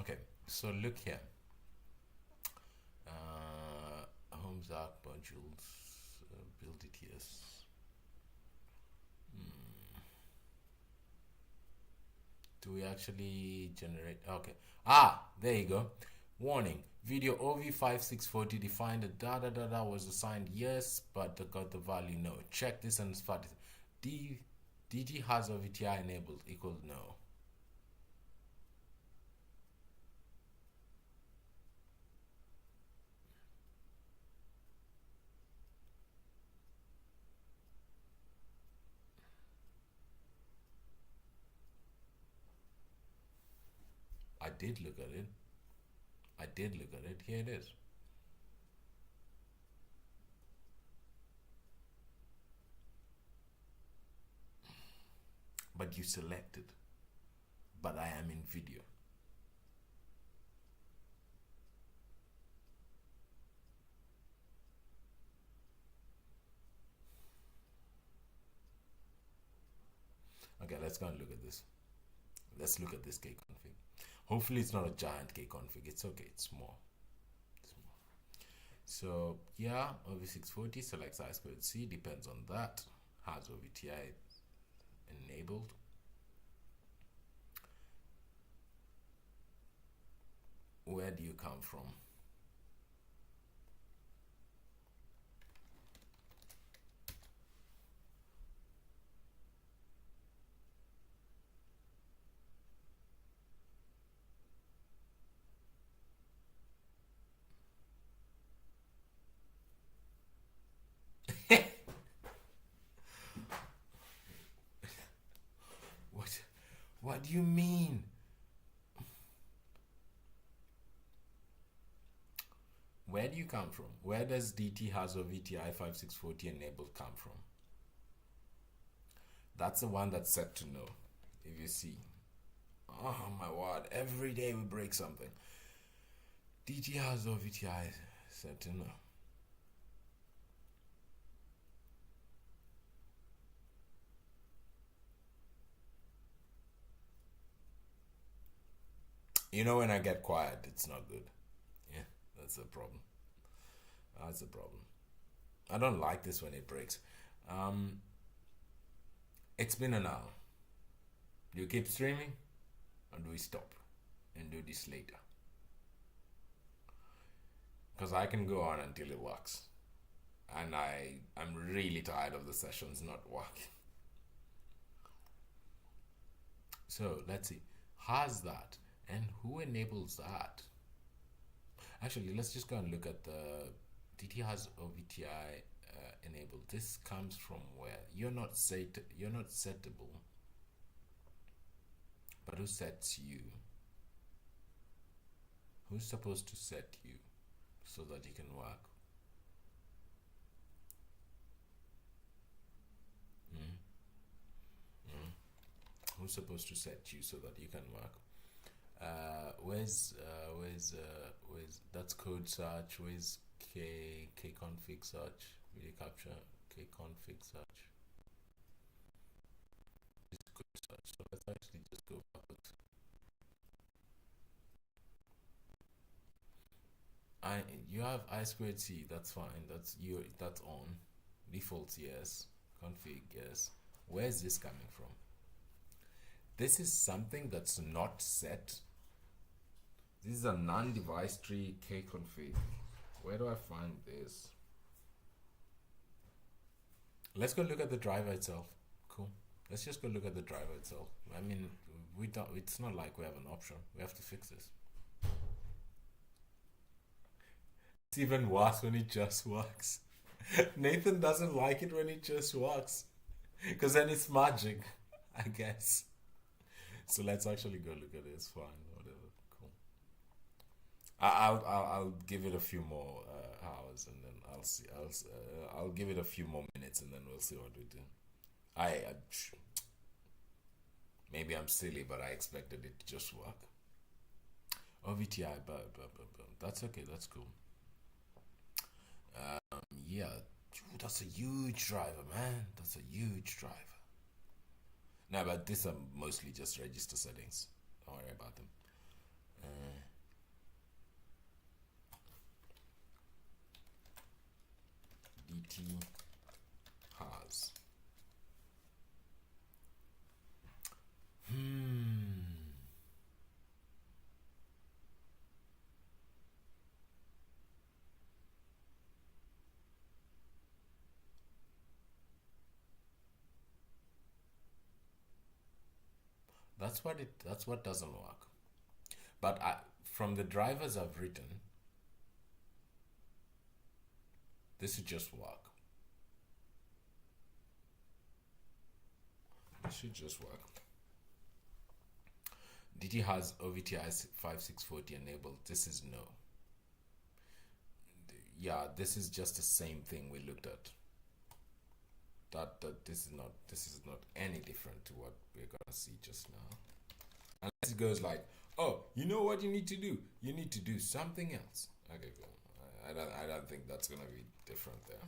Okay, so look here. Homes app modules, build it, yes. Do we actually generate? Okay. There you go. Warning: video OV5640 defined a was assigned yes, but got the value no. Check this and spot it. DG has OVTI enabled equals no. did look at it. I did look at it. Here it is. But you selected. But I am in video. Okay, let's go and look at this. Let's look at this kconfig. Hopefully it's not a giant kconfig. It's okay, it's small. So yeah, OV640 selects I2C, depends on that. Has OVTI enabled. Where do you come from? What do you mean? Where do you come from? Where does DT has OVTI 5640 enabled come from? That's the one that's set to no. If you see. Oh my word, every day we break something. DT has OVTI set to no. You know, when I get quiet, it's not good. Yeah, that's a problem. That's a problem. I don't like this when it breaks. It's been an hour. Do you keep streaming? Or do we stop and do this later? Because I can go on until it works. And I'm really tired of the sessions not working. So let's see. Has that? And who enables that? Actually, let's just go and look at the DT has OVTI enabled. This comes from where? You're not settable. But who sets you? Who's supposed to set you so that you can work? Who's supposed to set you so that you can work? Where's that's code search? Where's kconfig search? Video capture kconfig search. It's code search. So let's actually just go backwards. You have I2C. That's fine. That's on. Defaults yes. Config yes. Where's this coming from? This is something that's not set. This is a non-device tree kconfig. Where do I find this? Let's go look at the driver itself. Cool. Let's just go look at the driver itself. I mean, we don't. It's not like we have an option. We have to fix this. It's even worse when it just works. Nathan doesn't like it when it just works, because then it's magic, I guess. So let's actually go look at it. It's fine. Whatever. Cool. I'll give it a few more hours, and then I'll see. I'll give it a few more minutes, and then we'll see what we do. Maybe I'm silly, but I expected it to just work. OVTI, but that's okay. That's cool. Yeah, that's a huge driver, man. That's a huge driver. No, but these are mostly just register settings. Don't worry about them. DT has. That's what doesn't work. But from the drivers I've written, this should just work. This should just work. DT has OVTI 5640 enabled. This is no. Yeah, this is just the same thing we looked at. That this is not any different to what we're gonna see just now. Unless it goes like, oh, you know what you need to do? You need to do something else. Okay, cool. I don't think that's gonna be different there.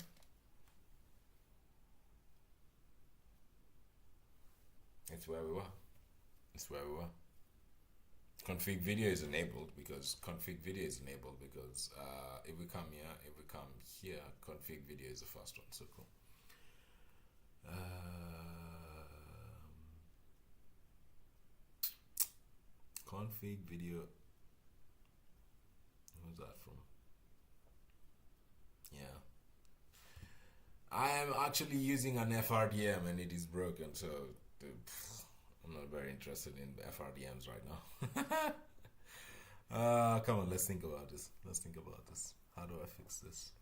It's where we were. It's where we were. Config video is enabled because if we come here, config video is the first one. So cool. Config video. Who's that from? Yeah. I am actually using an FRDM and it is broken, so I'm not very interested in FRDMs right now. Come on, let's think about this. How do I fix this?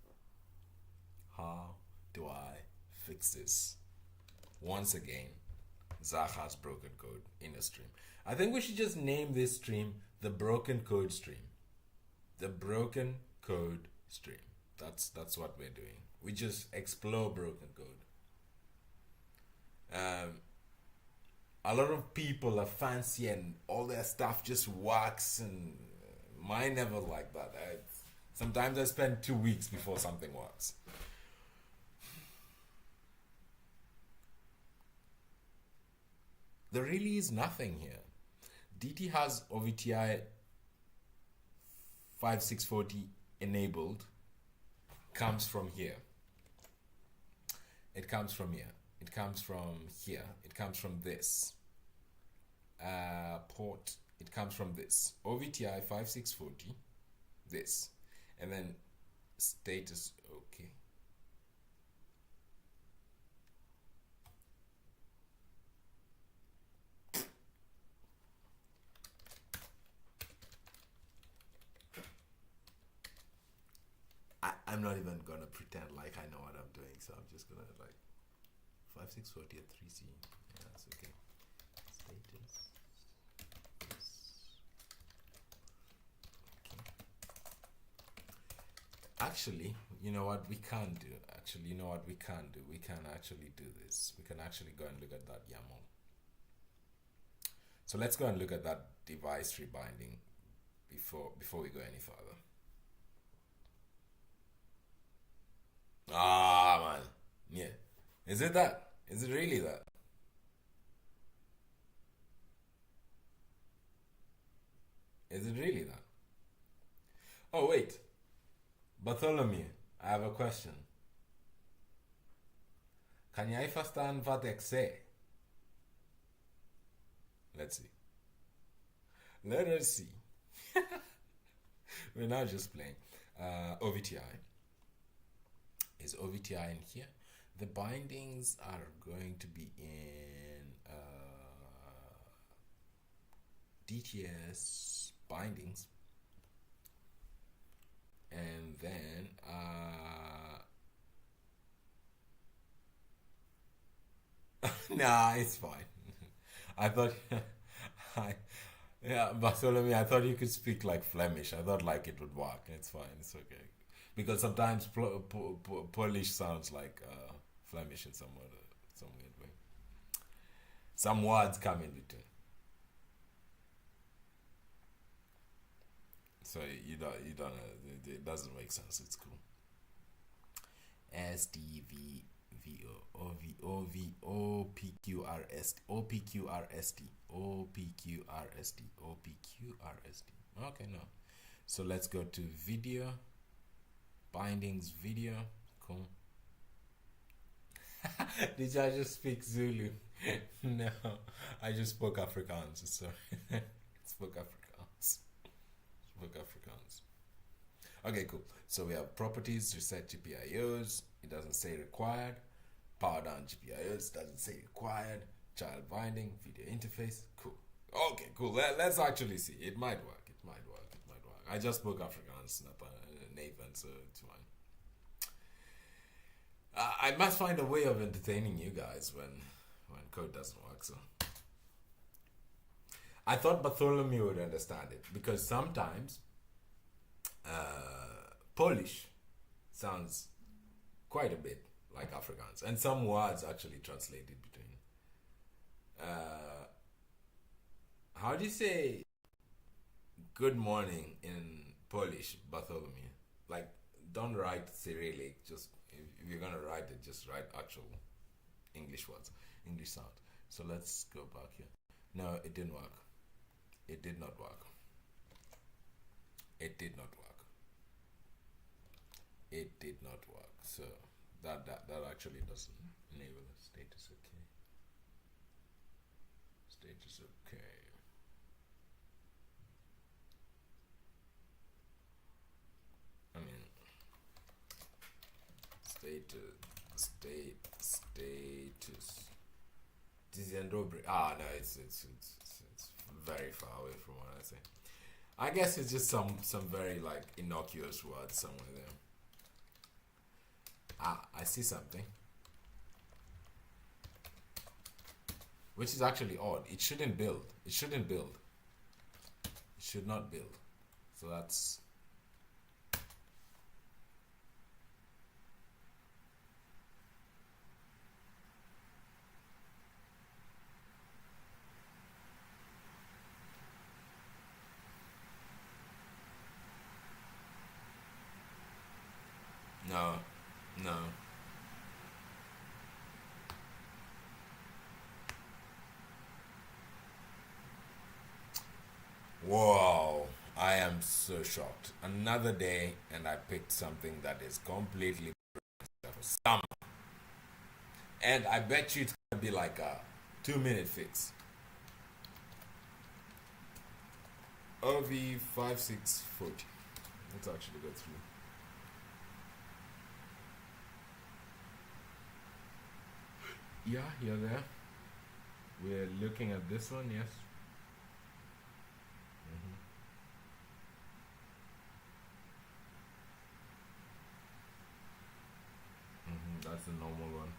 How do I fix this? Once again, Zach has broken code in a stream. I think we should just name this stream the broken code stream. The broken code stream. That's what we're doing. We just explore broken code. A lot of people are fancy and all their stuff just works, and mine never like that. Sometimes I spend 2 weeks before something works. There really is nothing here. DT has OVTI 5640 enabled. Comes from here. It comes from here. It comes from here. It comes from this port. It comes from this OVTI 5640. This, and then status. Okay. I'm not even gonna pretend like I know what I'm doing, so I'm just gonna like 5640 at 3C. Yeah, that's okay. Status. Okay. Actually, you know what we can do? We can actually do this. We can actually go and look at that YAML. So let's go and look at that device rebinding before we go any further. Ah, man. Yeah. Is it that? Is it really that? Is it really that? Oh, wait. Bartholomew, I have a question. Kan jij verstaan wat ik zeg? Let's see. Let us see. We're now just playing. OVTI. Is OVTI in here? The bindings are going to be in DTS bindings, and then nah, it's fine. I thought yeah, Bartholomew, I thought you could speak like Flemish. I thought like it would work. It's fine. It's okay. Because sometimes Polish sounds like Flemish in some weird way. Some words come in between. So you don't it doesn't make sense. It's cool. OPQRST. Okay, no. So let's go to video. Bindings video. Cool. Did I just speak Zulu? No, I just spoke Afrikaans. Sorry. Spoke Afrikaans. Okay, cool. So we have properties, reset GPIOs. It doesn't say required. Power down GPIOs. Doesn't say required. Child binding. Video interface. Cool. Okay, cool. Let's actually see. It might work. I just spoke Afrikaans, not Nathan, so it's fine. I must find a way of entertaining you guys when code doesn't work. So I thought Bartholomew would understand it because sometimes Polish sounds quite a bit like Afrikaans, and some words actually translated between. How do you say good morning in Polish, Bartholomew? Like, don't write Cyrillic. Just if you're gonna write it, just write actual English words, English sound. So let's go back here. No, it didn't work. It did not work. It did not work. It did not work. So that actually doesn't enable the status okay. Status okay. I mean status. No, it's very far away from what I say. I guess it's just some very like innocuous words somewhere there. I see something, which is actually odd. It shouldn't build. It shouldn't build. It should not build. So that's no. Whoa, I am so shocked. Another day, and I picked something that is completely some. And I bet you it's gonna be like a 2-minute fix. OV5640. Let's actually go through. Yeah, you're there. We're looking at this one, yes. That's the normal one.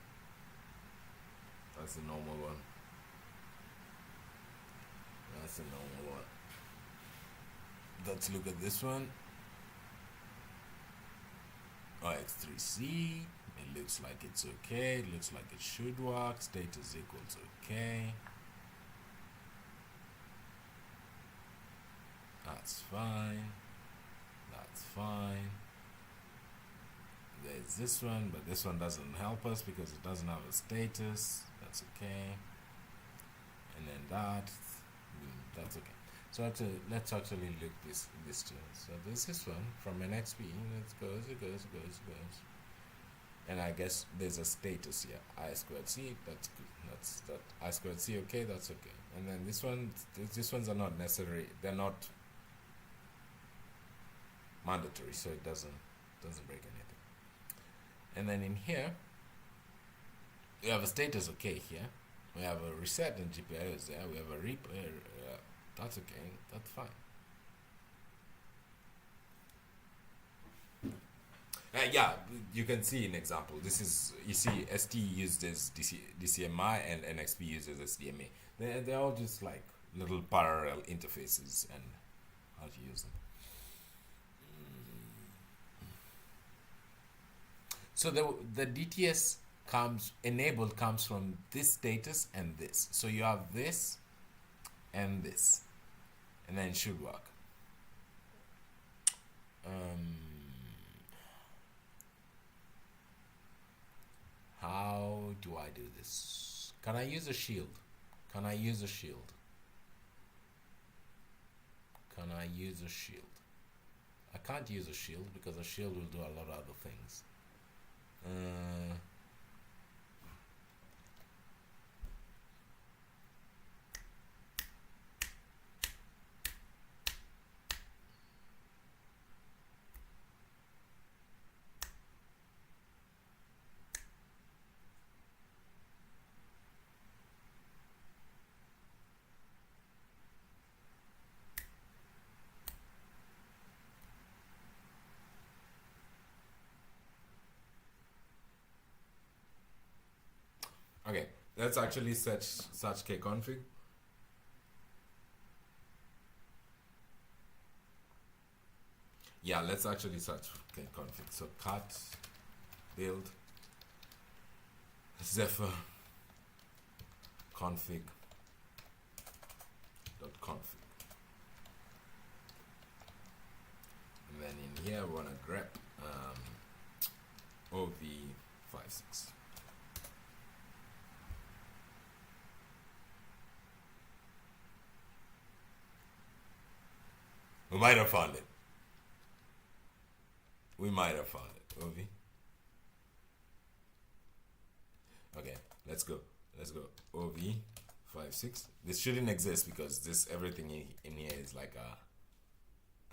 That's the normal one. That's the normal one. Let's look at this one. X3C. It looks like it's okay. It looks like it should work. Status equals okay. That's fine. That's fine. There's this one, but this one doesn't help us because it doesn't have a status. That's okay. And then that's okay. So let's actually look this too. So this is one from an XP. It goes. And I guess there's a status here. I squared C. That's good. That's that. I squared C. Okay, that's okay. And then this one. These ones are not necessary. They're not mandatory, so it doesn't break anything. And then in here, we have a status okay here. We have a reset and GPIO is there. We have a repair. That's okay. That's fine. Yeah, you can see an example. This is, you see, ST used as DCMI and NXP used as SDMA. They're all just like little parallel interfaces and how to use them. So the DTS enabled comes from this status and this. So you have this and this, and then it should work. How do I do this? Can I use a shield? Can I use a shield? Can I use a shield? I can't use a shield because a shield will do a lot of other things. Okay, let's actually search kconfig. Yeah, let's actually search config. So cat build Zephyr config .config, and then in here we want to grep OV56. We might have found it. We might have found it. OV. Okay, let's go. Let's go. OV56. This shouldn't exist because this everything in here is like a.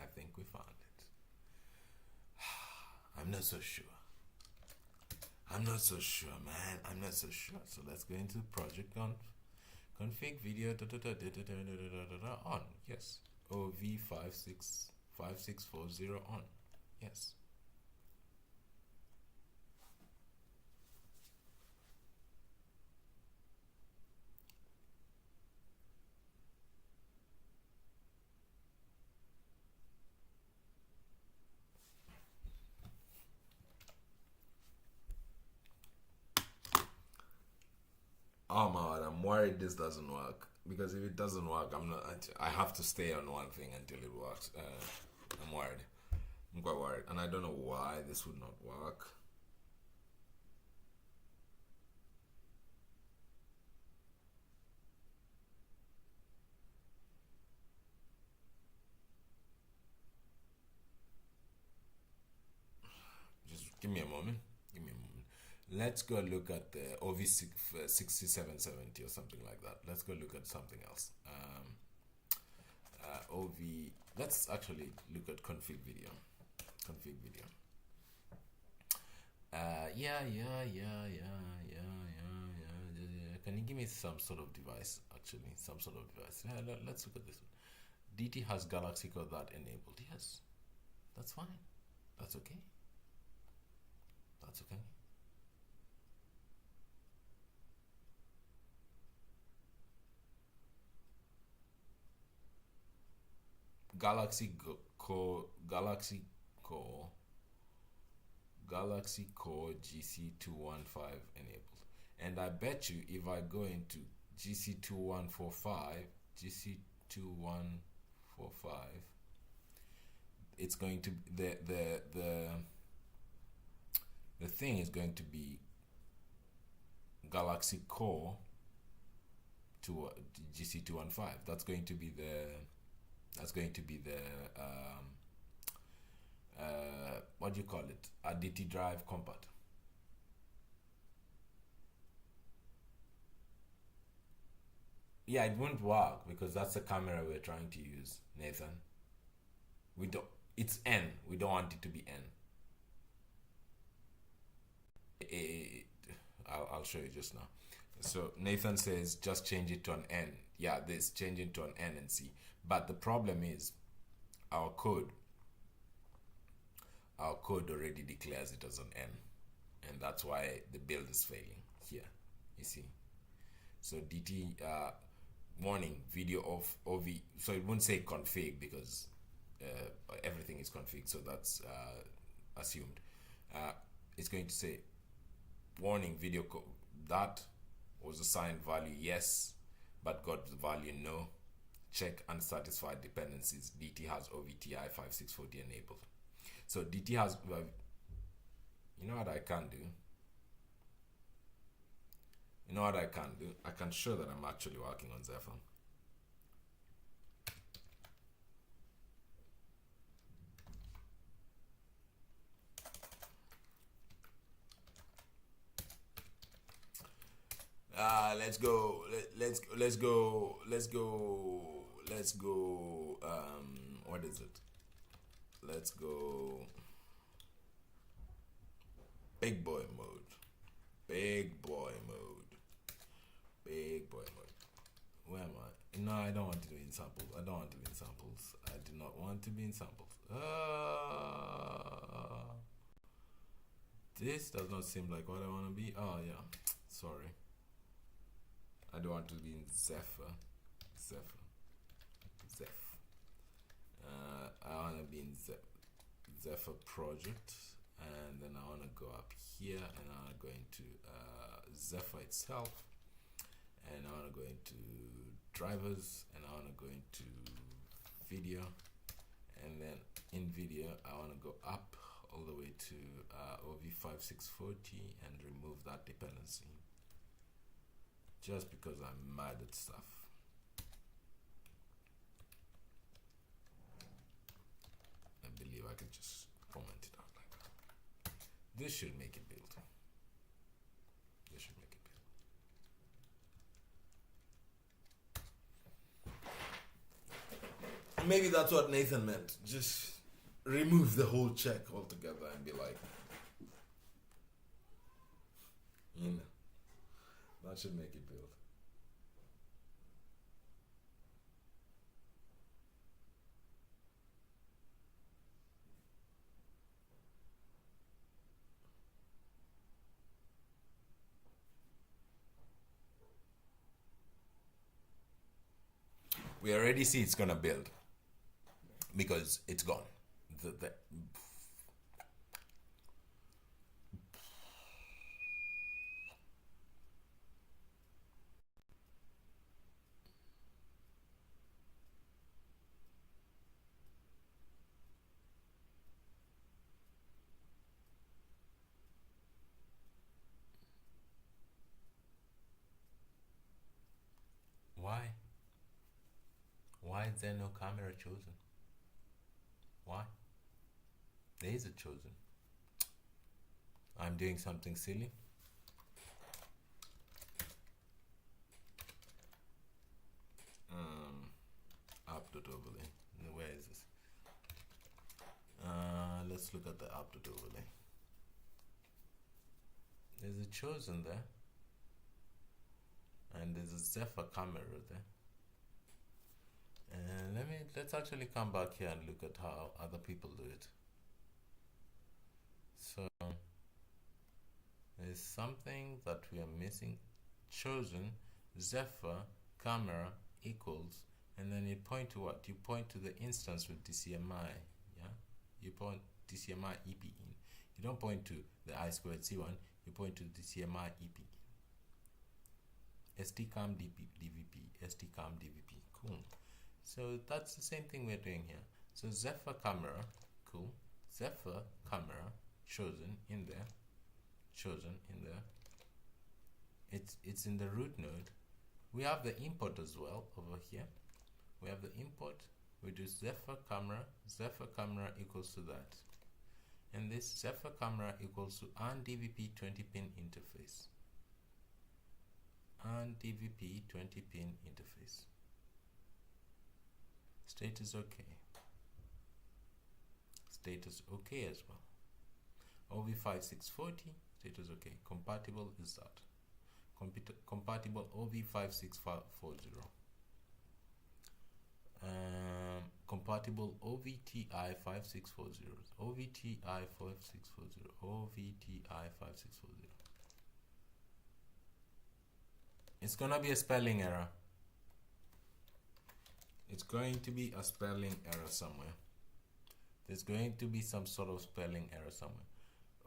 I think we found it. I'm not so sure. I'm not so sure, man. I'm not so sure. So let's go into project config video on. Yes. OV5640 on. Yes. Oh my God, I'm worried this doesn't work, because if it doesn't work, I have to stay on one thing until it works. I'm worried. I'm quite worried, and I don't know why this would not work. Just give me a moment. Give me a moment. Let's go look at the OV6770 or something like that. Let's go look at something else. Let's actually look at config video. Config video. Yeah. Can you give me some sort of device? Actually, some sort of device. Yeah, let's look at this one. DT has Galaxy code that enabled. Yes, that's fine. That's okay. That's okay. Galaxy Core GC215 enabled. And I bet you if I go into GC2145, it's going to the thing is going to be Galaxy Core to GC215. That's going to be the what do you call it? A DT drive compat. Yeah, it won't work because that's the camera we're trying to use, Nathan. We don't. It's N. We don't want it to be N. I'll show you just now. So Nathan says just change it to an N. Yeah, this change it to an N and C. But the problem is our code already declares it as an N, and that's why the build is failing here. You see. So DT warning video of OV. So it won't say config because everything is config. So that's assumed. It's going to say warning video that was assigned value yes, but got the value no. Check unsatisfied dependencies. DT has OVTI 5640 enabled. So DT has, you know what I can do? You know what I can do? I can show that I'm actually working on Zephyr. Let's go. What is it? Let's go. Big boy mode. Where am I? No, I don't want to be in samples. I do not want to be in samples. This does not seem like what I want to be. Oh yeah, sorry. I don't want to be in Zephyr. I want to be in Zephyr project, and then I want to go up here, and I want to go into Zephyr itself, and I want to go into drivers, and I want to go into video, and then in video I want to go up all the way to OV5640 and remove that dependency, just because I'm mad at stuff. I believe I can just comment it out like that. This should make it build. This should make it build. Maybe that's what Nathan meant. Just remove the whole check altogether and be like, you know, that should make it build. We already see it's gonna build because it's gone. Why? Why is there no camera chosen? Why? There is a chosen. I'm doing something silly. App.overlay. Where is this? Let's look at the app.overlay. There's a chosen there. And there's a Zephyr camera there. And let's actually come back here and look at how other people do it. So there's something that we are missing. Chosen Zephyr camera equals, and then you point to what? You point to the instance with DCMI. Yeah, you point DCMI EP in. You don't point to the I2C1. You point to DCMI EP. STCAM DVP, STCAM DVP. Cool. So that's the same thing we're doing here. So Zephyr camera, cool. Zephyr camera chosen in there. It's in the root node. We have the import as well over here. We have the import. We do Zephyr camera equals to that. And this Zephyr camera equals to DVP 20-pin interface. DVP 20-pin interface. Status OK. Status OK as well. OV5640, status OK. Compatible is that. Compatible OV5640. Compatible OVTI5640. OVTI5640. OVTI5640. It's gonna be a spelling error. It's going to be a spelling error somewhere. There's going to be some sort of spelling error somewhere.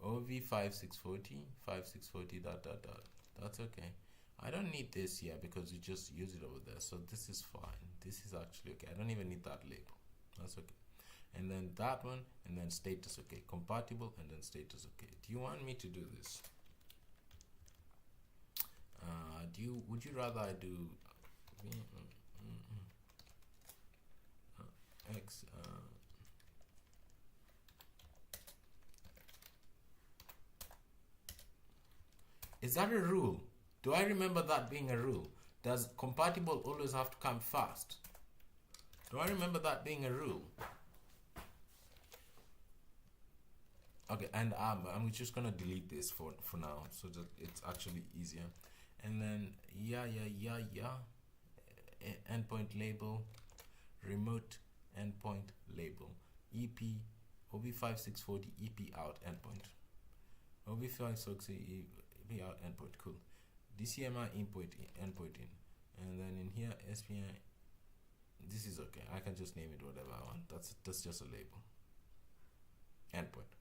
OV5640, 5640, dot. That's okay. I don't need this here because you just use it over there. So this is fine. This is actually okay. I don't even need that label. That's okay. And then that one, and then status okay. Compatible, and then status okay. Do you want me to do this? Would you rather I do X is that a rule? Do I remember that being a rule? Does compatible always have to come first? Do I remember that being a rule? Okay, and I'm just gonna delete this for now so that it's actually easier. And then endpoint label, remote endpoint label, EP OV5640 EP out endpoint, OV5640 EP out endpoint. Cool. DCMI input endpoint in, and then in here SPI. This is okay. I can just name it whatever I want. That's just a label. endpoint.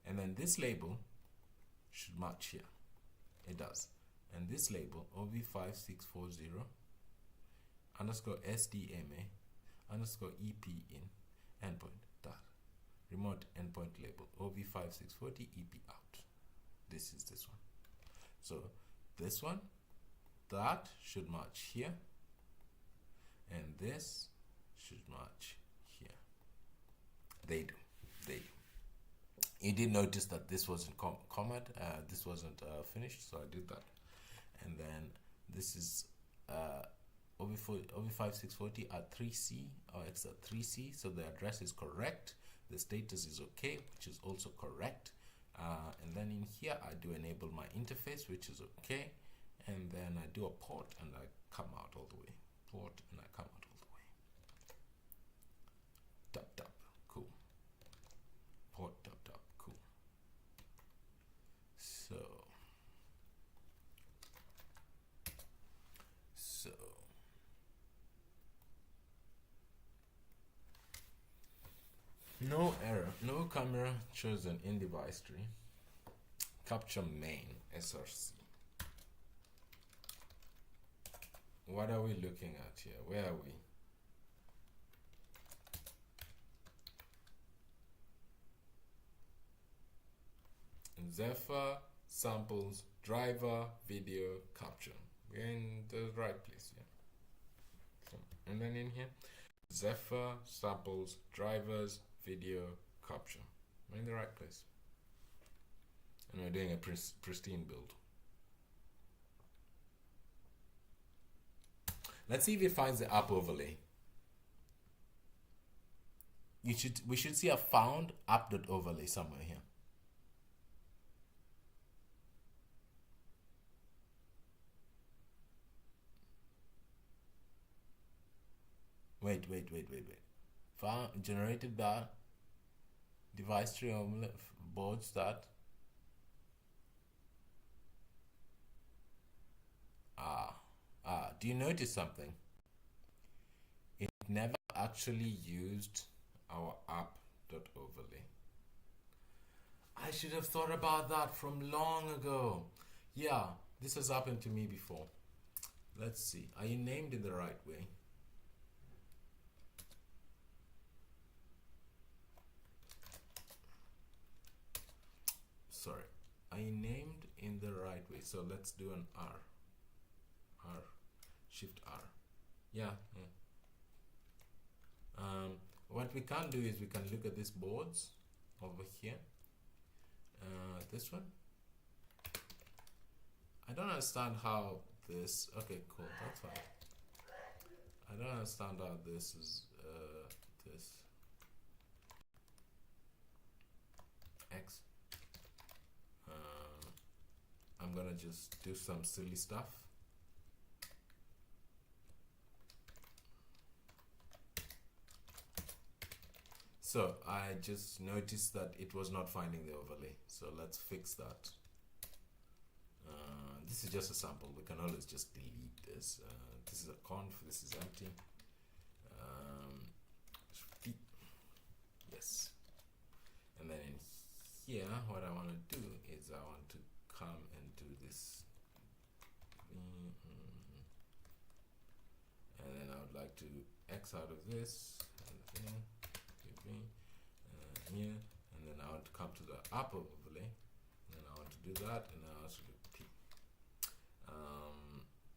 And then this label should match here. It does. And this label, OV5640 underscore SDMA underscore EP in endpoint dot remote endpoint label OV5640 EP out. This is this one. So this one, that should match here, and this should match here. They do. They do. You did notice that this wasn't this wasn't finished, so I did that. And then this is OV5640 at 3C or X at 3C, so the address is correct, the status is okay, which is also correct. And then in here I do enable my interface, which is okay, and then I do a port and I come out all the way. Port and I come out all the way. Tap tap, cool. Port tap tap, cool. So no error, no camera chosen in device tree. Capture main SRC. What are we looking at here? Where are we? Zephyr samples driver video capture. We're in the right place here. So, and then in here, Zephyr samples drivers video capture. We're in the right place. And we're doing a pristine build. Let's see if it finds the app overlay. We should see a found app.overlay somewhere here. Wait. Found generated by device tree boards that do you notice something? It never actually used our app.overlay. I should have thought about that from long ago. Yeah, this has happened to me before. Let's see. Are you named in the right way? Sorry. Are you named in the right way? So let's do an R. Shift R. Yeah. What we can do is we can look at these boards over here. This one. I don't understand how this. Okay, cool. That's fine. I don't understand how this is. This X. I'm gonna just do some silly stuff. So I just noticed that it was not finding the overlay. So let's fix that. This is just a sample. We can always just delete this. This is a conf. This is empty. Yes. And then in here, what I want to do is I want to come and do this. And then I would like to X out of this. And then, here, and then I want to come to the app overlay, and then I want to do that, and then I also do P.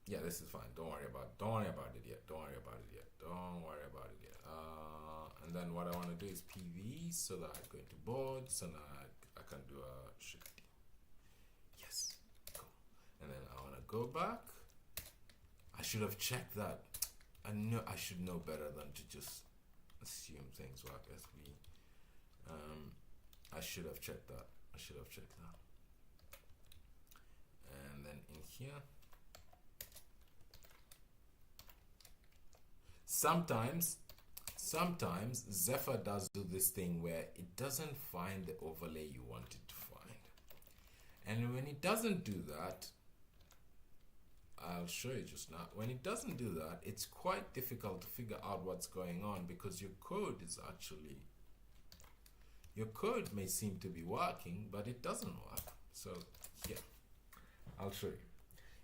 Yeah, this is fine. Don't worry about it yet. And then what I want to do is PV, so that I go into boards, and I can do a Shift D. Yes, cool. And then I want to go back. I should have checked that. I know I should know better than to just assume things work as we. I should have checked that. And then in here, sometimes Zephyr does do this thing where it doesn't find the overlay you want it to find. And when it doesn't do that, I'll show you just now. When it doesn't do that, it's quite difficult to figure out what's going on, because your code is actually your code may seem to be working, but it doesn't work. So here, I'll show you.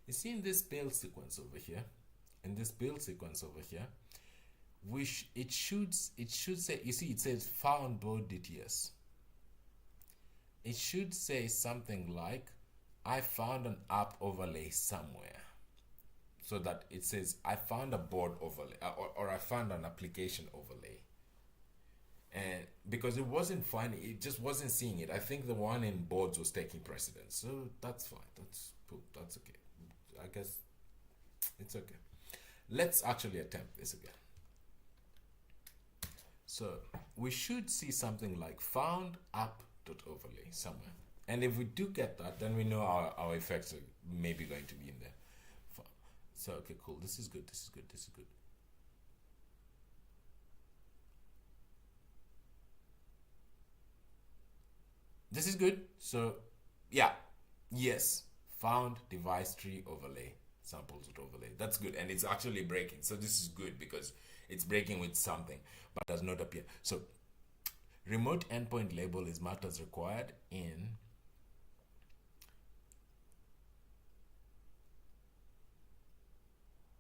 You see in this build sequence over here, it should say, you see it says found board DTS. It should say something like, I found an app overlay somewhere. So that it says, I found a board overlay, or I found an application overlay. And because it wasn't finding, it just wasn't seeing it. I think the one in boards was taking precedence. So that's fine. That's okay. I guess it's okay. Let's actually attempt this again. So we should see something like found app.overlay somewhere. And if we do get that, then we know our effects are maybe going to be in there. So, okay, cool. This is good. This is good. This is good. This is good. So, yeah. Yes. Found device tree overlay. Samples with overlay. That's good. And it's actually breaking. So this is good because it's breaking with something, but does not appear. So remote endpoint label is marked as required in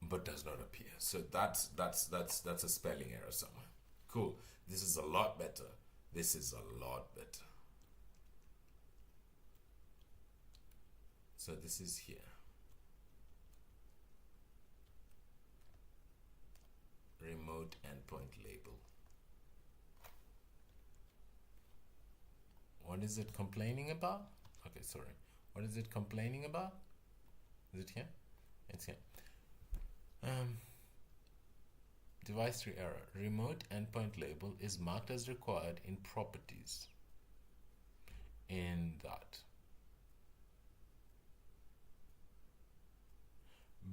but does not appear. So that's a spelling error somewhere. Cool. This is a lot better. This is a lot better. So this is here. Remote endpoint label. What is it complaining about? Okay, sorry. What is it complaining about? Is it here? It's here. Device tree error. Remote endpoint label is marked as required in properties. In that.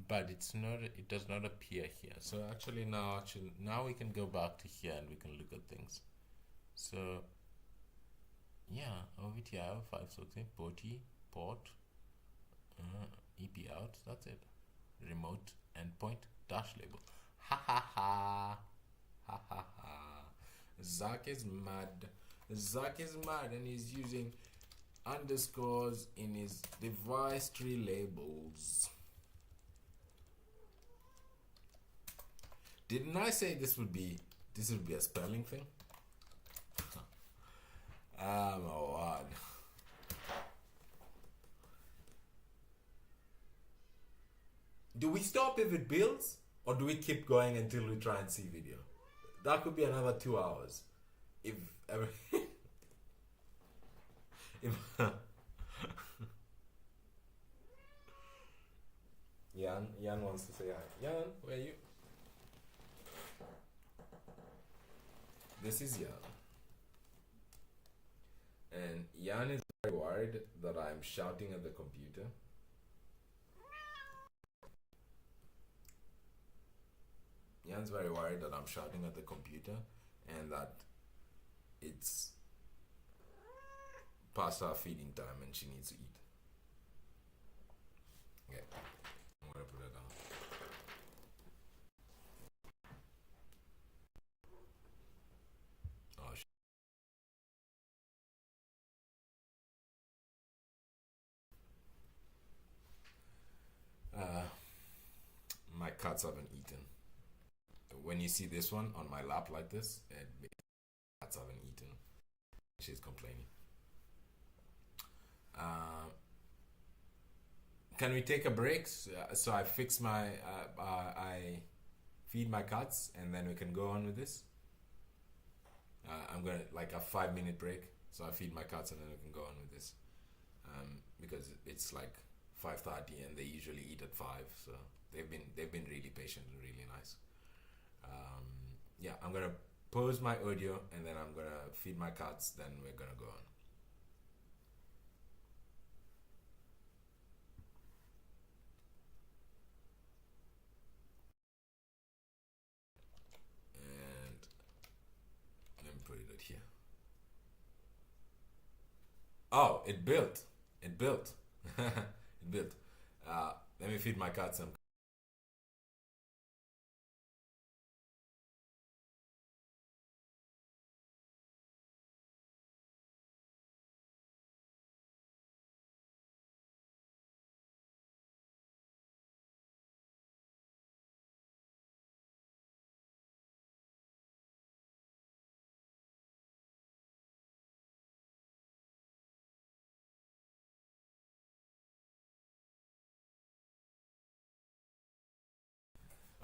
But it's not, it does not appear here. So actually now we can go back to here and we can look at things. So yeah, OVTI 540 port EP out, that's it. Remote endpoint dash label. Ha ha ha. Ha ha ha. Zach is mad. Zach is mad and he's using underscores in his device tree labels. Didn't I say this would be a spelling thing? Ah, my word. Do we stop if it builds, or do we keep going until we try and see video? That could be another 2 hours. If ever. If Jan wants to say hi. Jan, where are you? This is Jan. And Jan is very worried that I'm shouting at the computer. Jan's very worried that I'm shouting at the computer and that it's past her feeding time and she needs to eat. Okay, I'm gonna put it down. Oh, my cats haven't eaten. When you see this one on my lap like this, cats haven't eaten. She's complaining. Can we take a break? So I fix my, I feed my cats and then we can go on with this. I'm gonna like a 5-minute break. So I feed my cats and then we can go on with this. Because it's like 5:30 and they usually eat at 5. So they've been really patient and really nice. Yeah, I'm gonna pause my audio and then I'm gonna feed my cats. Then we're gonna go on. And let me put it here. Oh, it built. It built. It built. Let me feed my cats and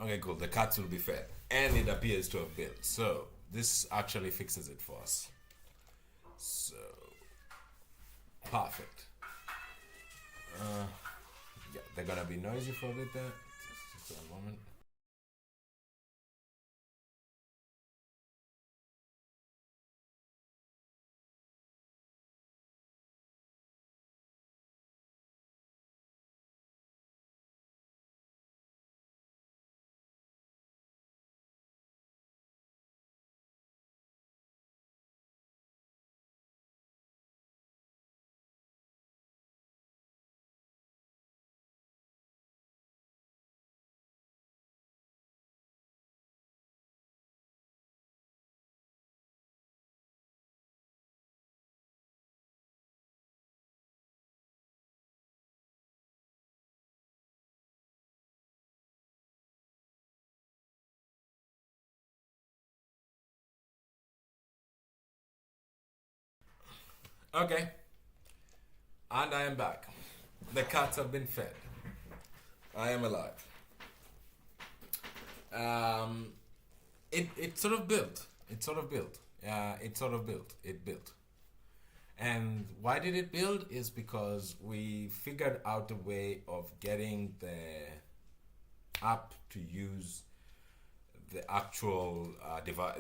Okay, cool. The cats will be fed. And it appears to have built. So this actually fixes it for us. So perfect. Yeah, they're gonna be noisy for a bit there. Just a moment. Okay. And I am back. The cats have been fed. I am alive. Um, it sort of built. It sort of built. It sort of built. It built. And why did it build? Is because we figured out a way of getting the app to use the actual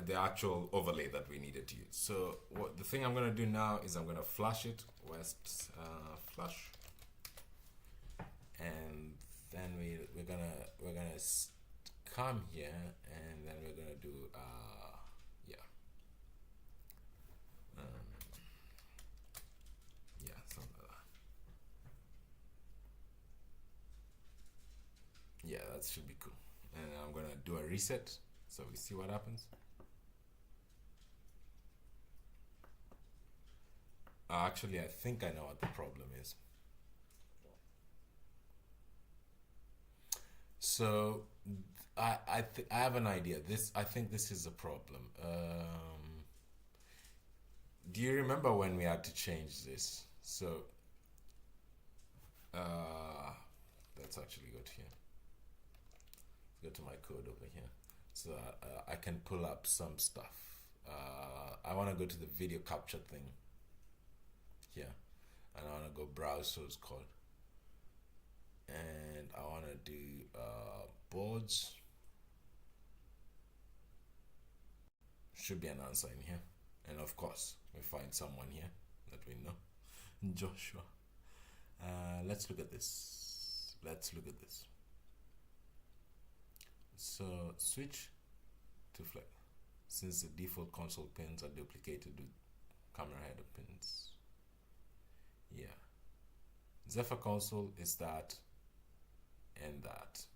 the actual overlay that we needed to use. So the thing I'm gonna do now is I'm gonna flash it west flash, and then we're gonna come here, and then we're gonna do yeah yeah, something like that. Yeah, that should be cool. And I'm gonna do a reset so we see what happens. Actually, I think I know what the problem is. So I have an idea. I think this is a problem. Do you remember when we had to change this? So let's actually go to here. Go to my code over here, so I can pull up some stuff. I want to go to the video capture thing here, and I want to go browse source code, and I want to do boards. Should be an answer in here, and of course we find someone here that we know, Joshua. Let's look at this. Let's look at this. So switch to flex, since the default console pins are duplicated with camera header pins. Yeah, Zephyr console is that and that.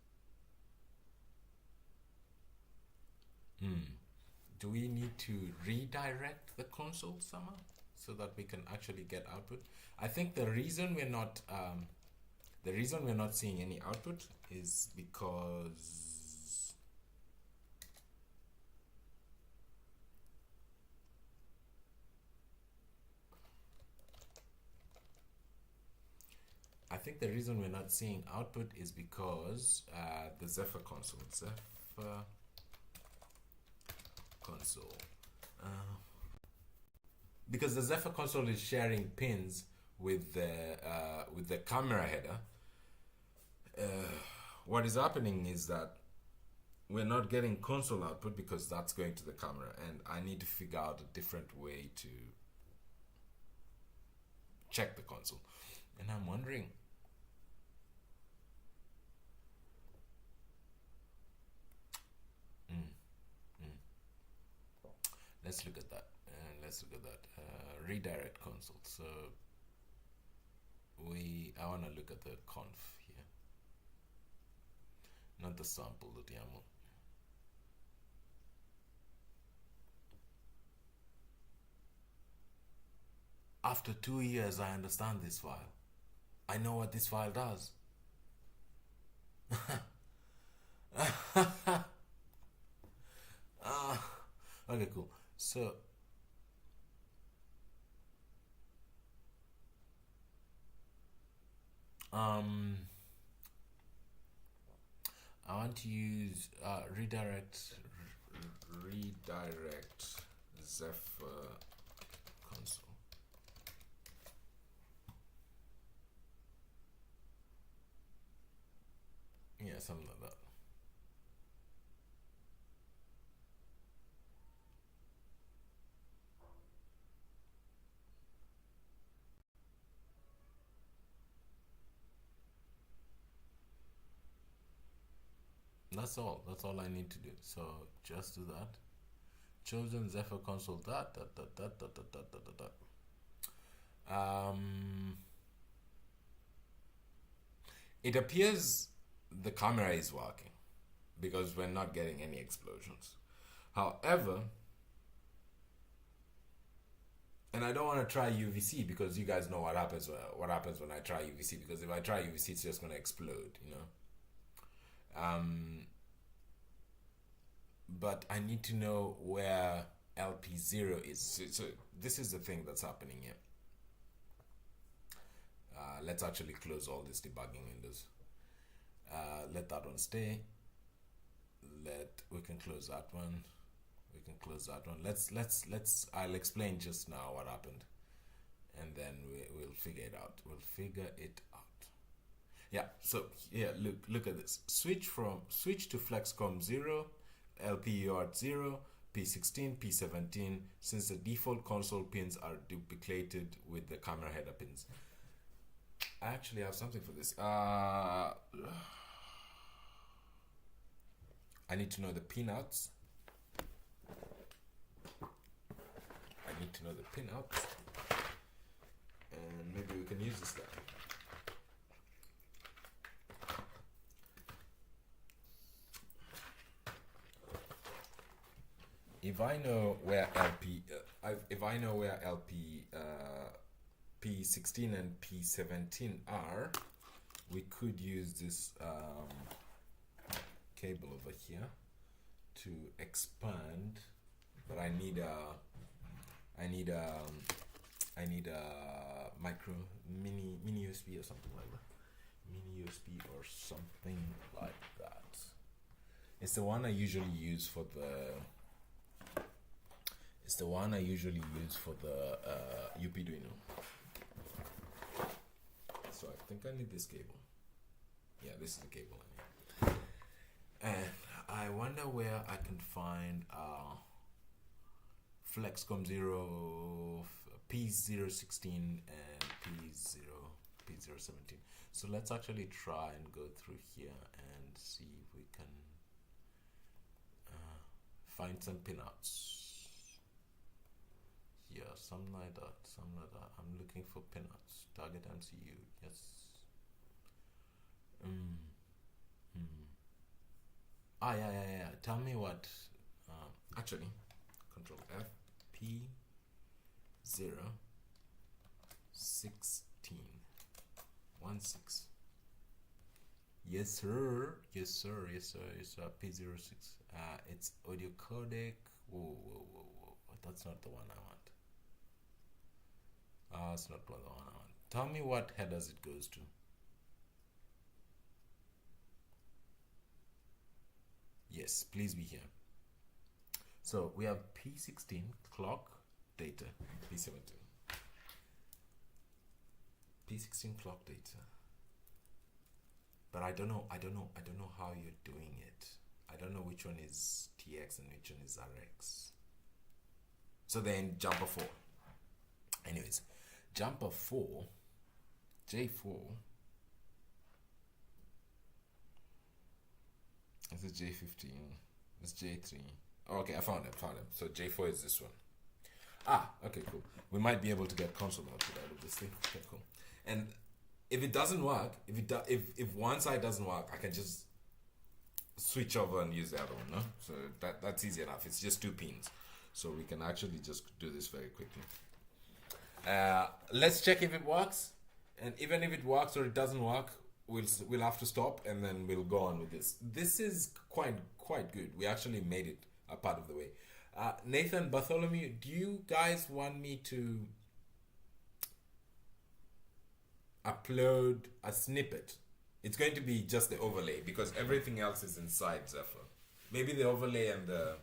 Do we need to redirect the console somehow so that we can actually get output? I think the reason we're not seeing any output is because the Zephyr console, because the Zephyr console is sharing pins with the camera header. What is happening is that we're not getting console output because that's going to the camera, and I need to figure out a different way to check the console. And I'm wondering, let's look at that. Redirect console. So I want to look at the conf here, not the sample.yaml. After 2 years, I understand this file. I know what this file does. Okay, cool. So I want to use redirect Zephyr console. Yeah, something like that. That's all I need to do. So just do that. Chosen Zephyr console that. It appears the camera is working because we're not getting any explosions. However, and I don't want to try UVC because you guys know what happens when I try UVC, because if I try UVC it's just going to explode, you know. But I need to know where LP0 is. So this is the thing that's happening here. Let's actually close all these debugging windows. Let that one stay. We can close that one. We can close that one. Let's I'll explain just now what happened, and then we'll figure it out. We'll figure it out. Yeah, so yeah, look at this. Switch to Flexcom 0, LPUART 0, P16, P17, since the default console pins are duplicated with the camera header pins. I actually have something for this. I need to know the pinouts. And maybe we can use this guy. If I know where P16 and P17 are, we could use this cable over here to expand. But I need a mini USB or something like that. Mini USB or something like that. It's the one I usually use for the. It's the one I usually use for the Upiduino. So I think I need this cable. Yeah, this is the cable I need. And I wonder where I can find Flexcom 0, P016 and P017. So let's actually try and go through here and see if we can find some pinouts. Yeah, something like that. I'm looking for pinouts. Target MCU, yes. Yeah. Tell me what. Actually, Control F, P016 16. Yes, sir. P06. It's audio codec. Whoa. That's not the one I want. It's not the one I want. Tell me what headers it goes to. Yes, please be here. So we have P16 clock data, P17. P16 clock data. But I don't know how you're doing it. I don't know which one is TX and which one is RX. So then jumper 4. Anyways, jumper 4, J4. This is J15. This is J3. Oh, okay, I found him. So J4 is this one. Okay, cool. We might be able to get console output out of this thing. Okay, cool. And if it doesn't work, if one side doesn't work, I can just switch over and use the other one, no? So that's easy enough. It's just 2 pins. So we can actually just do this very quickly. Let's check if it works. And even if it works or it doesn't work, we'll have to stop and then we'll go on with this. This is quite good. We actually made it a part of the way. Nathan, Bartholomew, do you guys want me to upload a snippet It's going to be just the overlay because everything else is inside Zephyr. Maybe the overlay and the,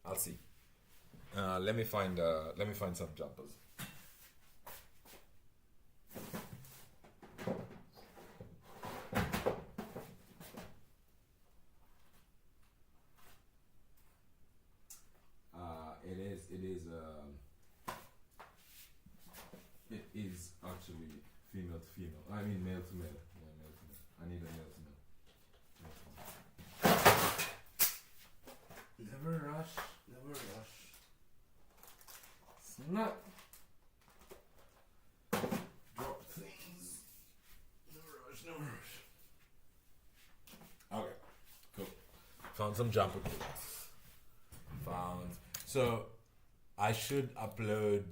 I'll see. Let me find some jumpers. It is actually female to female. I mean male to male. Yeah, male to male. I need a male to male. Never rush. Never rush. It's not. Drop things. Never rush. Never rush. Okay. Cool. Found some jumper clips. So I should upload.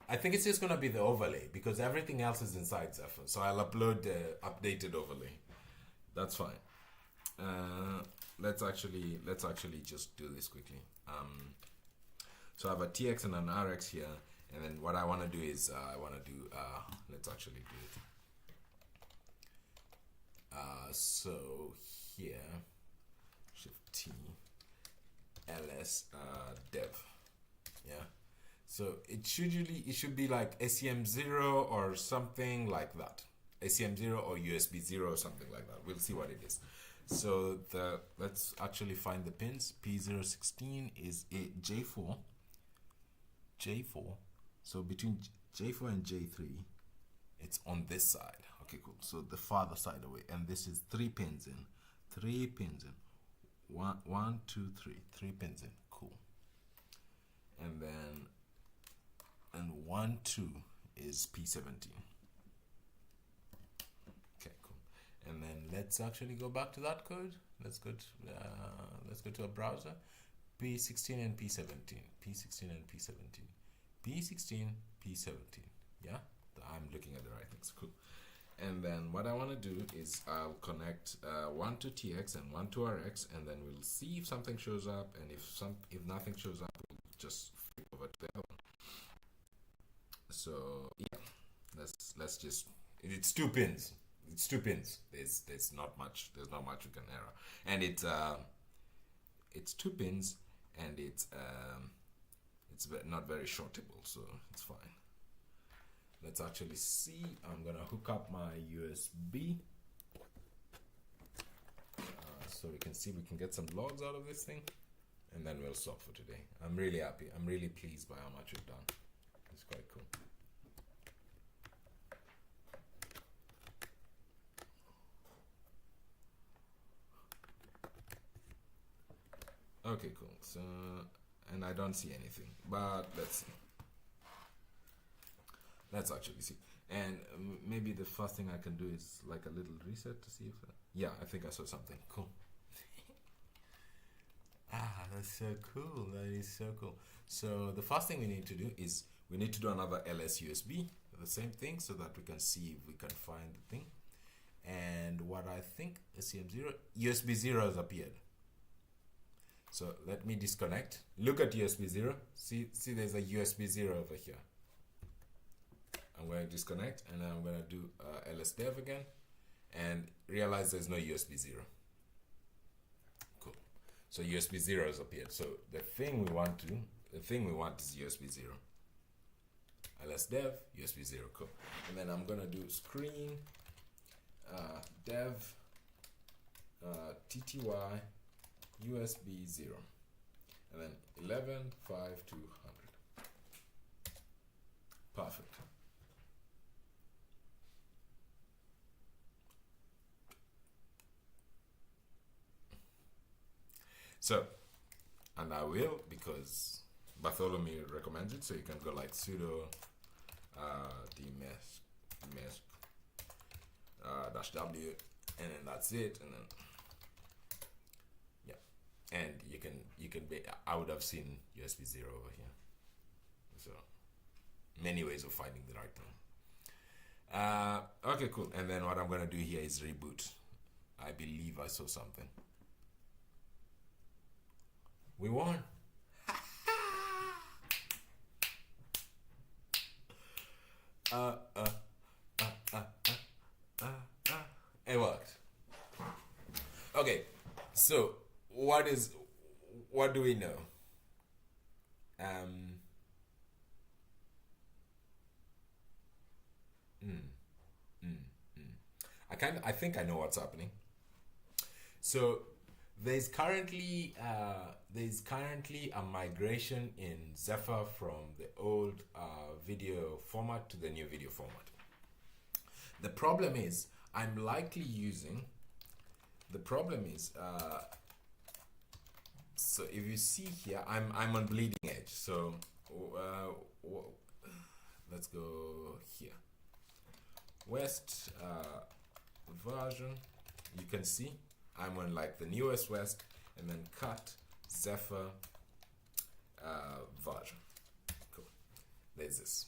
I think it's just gonna be the overlay because everything else is inside Zephyr. So I'll upload the updated overlay. That's fine. Let's actually just do this quickly. So I have a TX and an RX here, and then what I want to do is let's actually do it. So here, Shift T, ls dev, yeah. So it should be like ACM0 or something like that. ACM0 or USB0 or something like that. We'll see what it is. So let's actually find the pins. P016 is a J4. So between J4 and J3, it's on this side. Okay, cool. So the farther side away, and this is 3 pins in. 3 pins in. One, two, three. 3 pins in. Cool. And then 1, 2 is P17. Okay, cool. And then let's actually go back to that code. Let's go to a browser. P16 and P17. P16 and P17. P16, P17. Yeah, I'm looking at the right things. Cool. And then what I want to do is I'll connect 1 to TX and 1 to RX, and then we'll see if something shows up, and if nothing shows up, we'll just flip over to the other one. So yeah, let's just, it's 2 pins. It's 2 pins. There's not much we can error, and it's 2 pins, and it's not very shortable, so it's fine. Let's actually see. I'm gonna hook up my USB so we can see we can get some logs out of this thing, and then we'll stop for today. I'm really happy. I'm really pleased by how much we've done. It's quite cool. Okay, cool. So, and I don't see anything, but let's see. Let's actually see. And maybe the first thing I can do is like a little reset to see if... yeah, I think I saw something. Cool. That's so cool. That is so cool. So the first thing we need to do is we need to do another ls USB, the same thing, so that we can see if we can find the thing. And what I think, SCM0, USB 0 has appeared. So let me disconnect. Look at USB 0. See there's a USB 0 over here. I'm going to disconnect, and I'm going to do ls dev again, and realize there's no USB 0. Cool. So USB 0 has appeared. So the thing we want is USB 0. ls dev USB 0. Cool. And then I'm going to do screen dev tty USB 0, and then 11.5.200. Perfect. So, and I will, because Bartholomew recommends it, so you can go like sudo dmesc -w, and then that's it, and then yeah, and you can be, I would have seen USB 0 over here, so many ways of finding the right thing. Okay, cool. And then what I'm gonna do here is reboot. I believe I saw something. We won. It worked. So what do we know? Um, I think I know what's happening. So there's currently a migration in Zephyr from the old video format to the new video format. The problem is I'm likely using. The problem is so if you see here, I'm on bleeding edge. So let's go here. West version. You can see I'm on like the newest West, and then cut Zephyr version. Cool. There's this.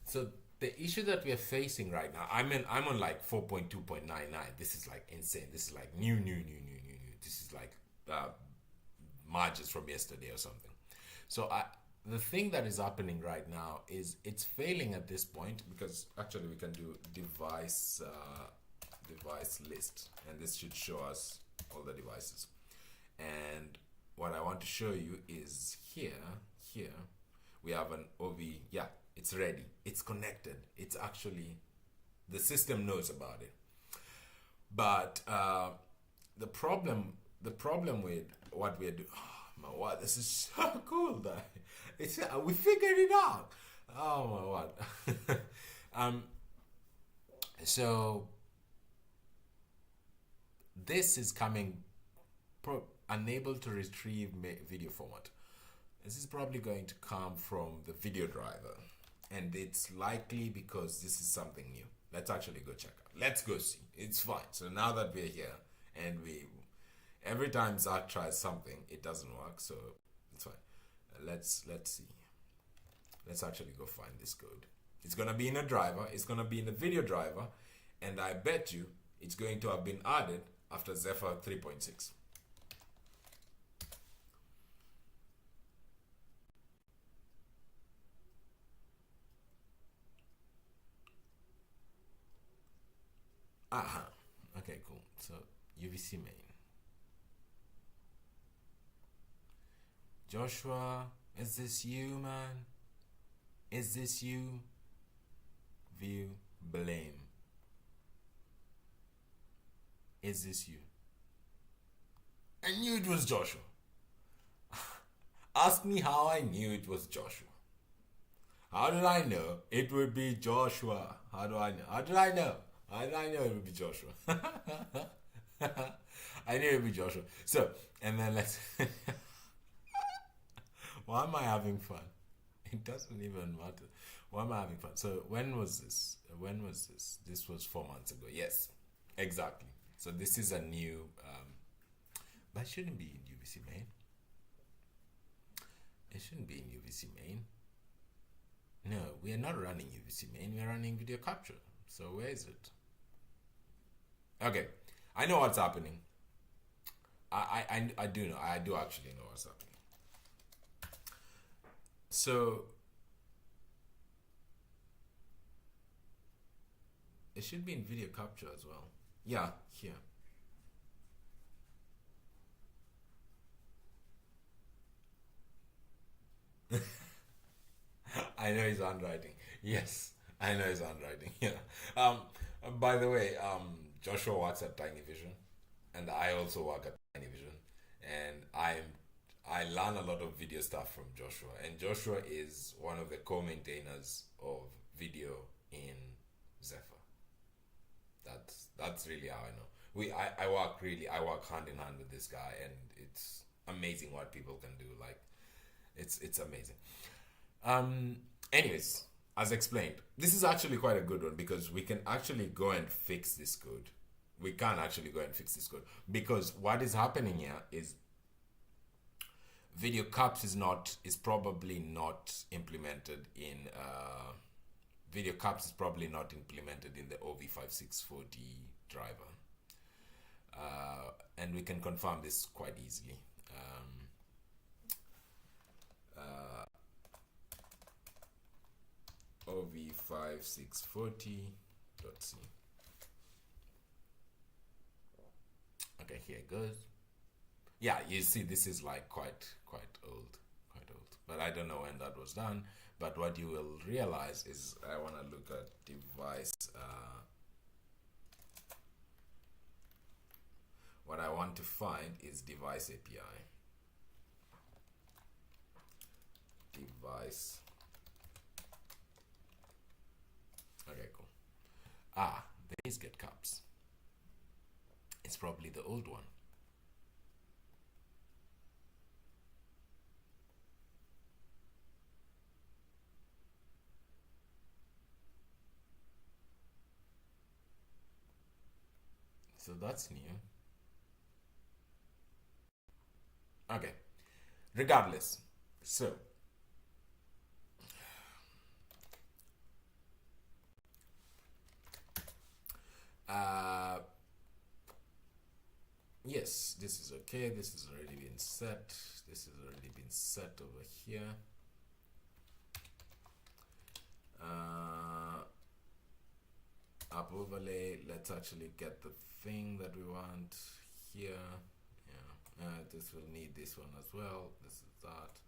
So the issue that we are facing right now, I'm on like 4.2.99. This is like insane. This is like new. This is like margins from yesterday or something. So the thing that is happening right now is it's failing at this point, because actually we can do device list, and this should show us all the devices. And what I want to show you is here we have an OV. Yeah, it's ready, it's connected, it's actually, the system knows about it. But the problem with what we're doing, oh my word, this is so cool that it's we figured it out. Oh my word. So this is coming unable to retrieve video format. This is probably going to come from the video driver, and it's likely because this is something new. Let's actually go check out. Let's go see. It's fine. So now that we're here, and every time Zach tries something, it doesn't work, so it's fine. Let's see. Let's actually go find this code. It's gonna be in a driver. It's gonna be in the video driver, and I bet you it's going to have been added after Zephyr 3.6. Aha. Okay, cool. So UVC main. Joshua, is this you, man? Is this you? View, blame. Is this you? I knew it was Joshua. Ask me how I knew it was Joshua. How did I know it would be Joshua? How do I know? How did I know? How did I know it would be Joshua? I knew it would be Joshua. So, and then let's... Why am I having fun? It doesn't even matter. Why am I having fun? So when was this? This was 4 months ago. Yes, exactly. So this is a new, but it shouldn't be in UVC main. It shouldn't be in UVC main. No, we are not running UVC main. We are running video capture. So where is it? Okay, I know what's happening. I do know. I do actually know what's happening. So it should be in video capture as well. Yeah, here. I know his handwriting. Yes, I know his handwriting. Yeah. By the way, Joshua works at Tiny Vision, and I also work at Tiny Vision, and I learn a lot of video stuff from Joshua, and Joshua is one of the co-maintainers of video in Zephyr. That's really how I know. I work hand in hand with this guy, and it's amazing what people can do. Like, it's amazing. Anyways, as explained, this is actually quite a good one, because we can actually go and fix this code. We can actually go and fix this code, because what is happening here is video caps is probably not implemented in video caps is probably not implemented in the OV5640 driver, and we can confirm this quite easily. OV5640.c. Okay, here goes. Yeah, you see, this is like quite old, but I don't know when that was done. But what you will realize is I want to look at device. What I want to find is device API. Device. Okay, cool. There is get caps. It's probably the old one. So that's new. Okay. Regardless. So yes, this is okay. This has already been set. This has already been set over here. App overlay. Let's actually get the thing that we want here. Yeah, this will need this one as well. This is that.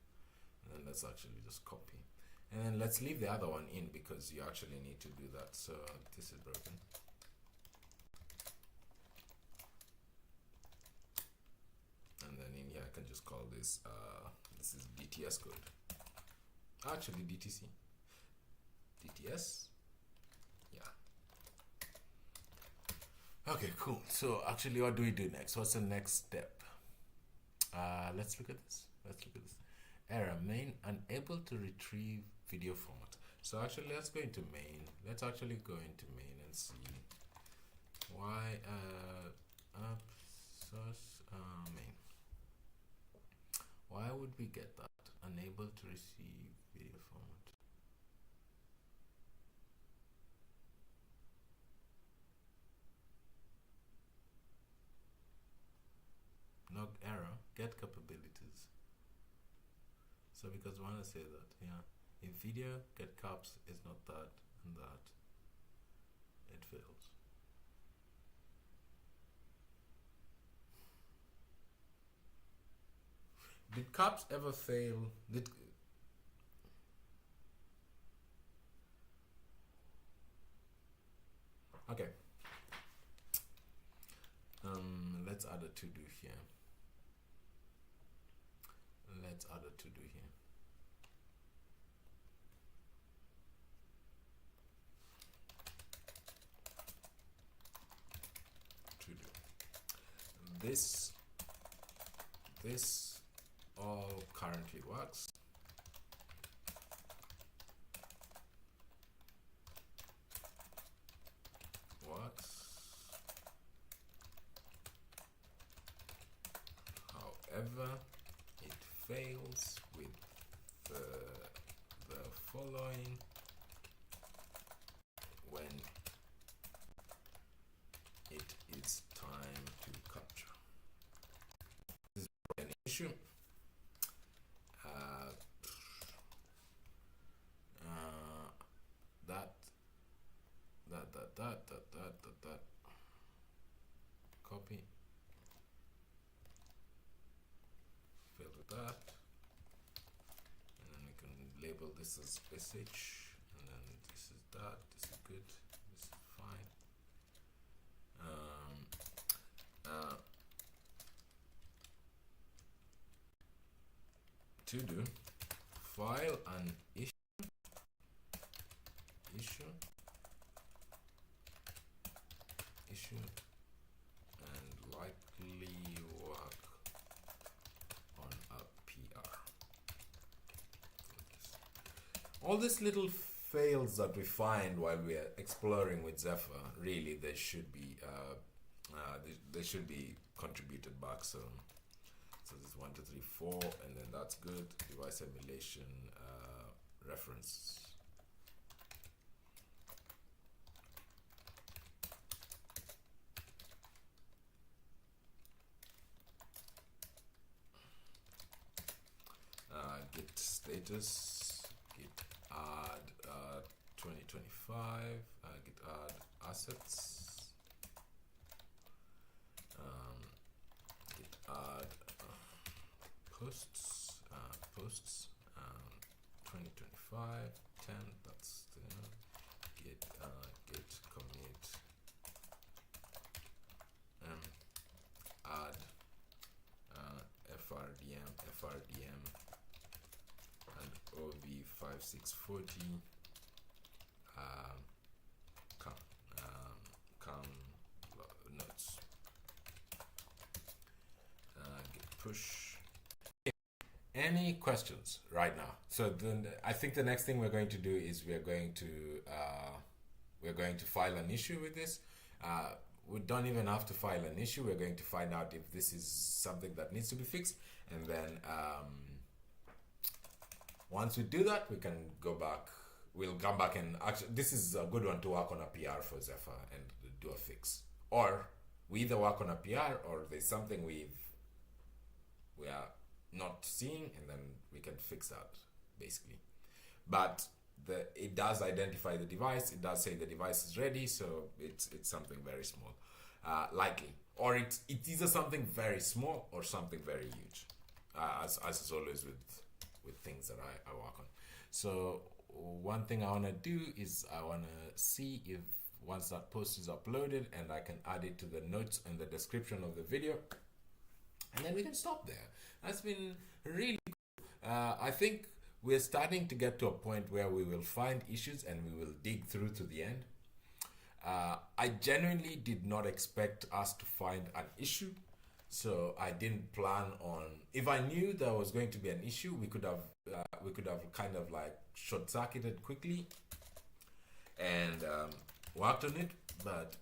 And then let's actually just copy. And then let's leave the other one in because you actually need to do that. So this is broken. And then in here I can just call this this is DTS code. Actually DTC. DTS. Yeah. Okay, cool. So actually what do we do next? What's the next step? Let's look at this. Error main unable to retrieve video format. So actually let's go into main. Let's actually go into main and see why app source main. Why would we get that? Unable to receive video format. Log error, get capabilities. So because I want to say that, yeah, if video get caps is not that and that, it fails. Did caps ever fail? Okay. Let's add a to-do here. Let's add a to-do here. To-do. This all currently works. However, it fails with the following when it is time to capture. This is an issue. That copy, fill with that, and then we can label this as SH, and then this is that, this is good, this is fine. To do file and issue and likely work on a PR. All these little fails that we find while we are exploring with Zephyr, really they should be contributed back. So this is 1, 2, 3, 4, and then that's good. Device emulation reference. Git status, git add 2025, git add assets. posts, 2025 10. That's the git commit add FRDM and OV5640 come notes. Git push. Any questions right now? So then I think the next thing we're going to do is we're going to file an issue with this. We don't even have to file an issue. We're going to find out if this is something that needs to be fixed, and then once we do that, we can go back. We'll come back and actually, this is a good one to work on a PR for Zephyr and do a fix. Or we either work on a PR or there's something we are not seeing, and then we can fix that basically. But it does identify the device. It does say the device is ready, so it's something very small, likely, or it's either something very small or something very huge, as is always with things that I work on. So one thing I want to do is I want to see if once that post is uploaded, and I can add it to the notes and the description of the video, and then we can stop there. That's been really cool. I think we're starting to get to a point where we will find issues and we will dig through to the end. I genuinely did not expect us to find an issue, so I didn't plan on. If I knew there was going to be an issue, we could have kind of like short-circuited quickly and worked on it. But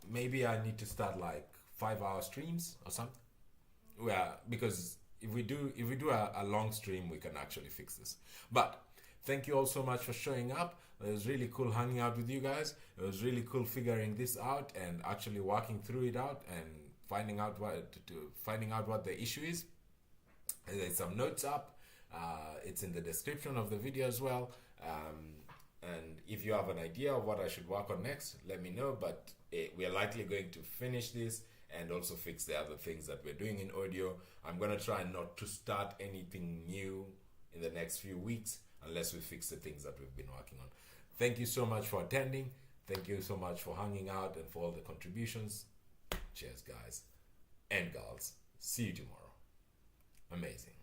maybe I need to start like 5-hour streams or something. Well, because if we do a long stream, we can actually fix this. But thank you all so much for showing up. It was really cool hanging out with you guys. It was really cool figuring this out and actually working through it out and finding out what the issue is. There's some notes up. It's in the description of the video as well. And if you have an idea of what I should work on next, let me know. But we are likely going to finish this and also fix the other things that we're doing in audio. I'm going to try not to start anything new in the next few weeks unless we fix the things that we've been working on. Thank you so much for attending. Thank you so much for hanging out and for all the contributions. Cheers, guys and girls. See you tomorrow. Amazing.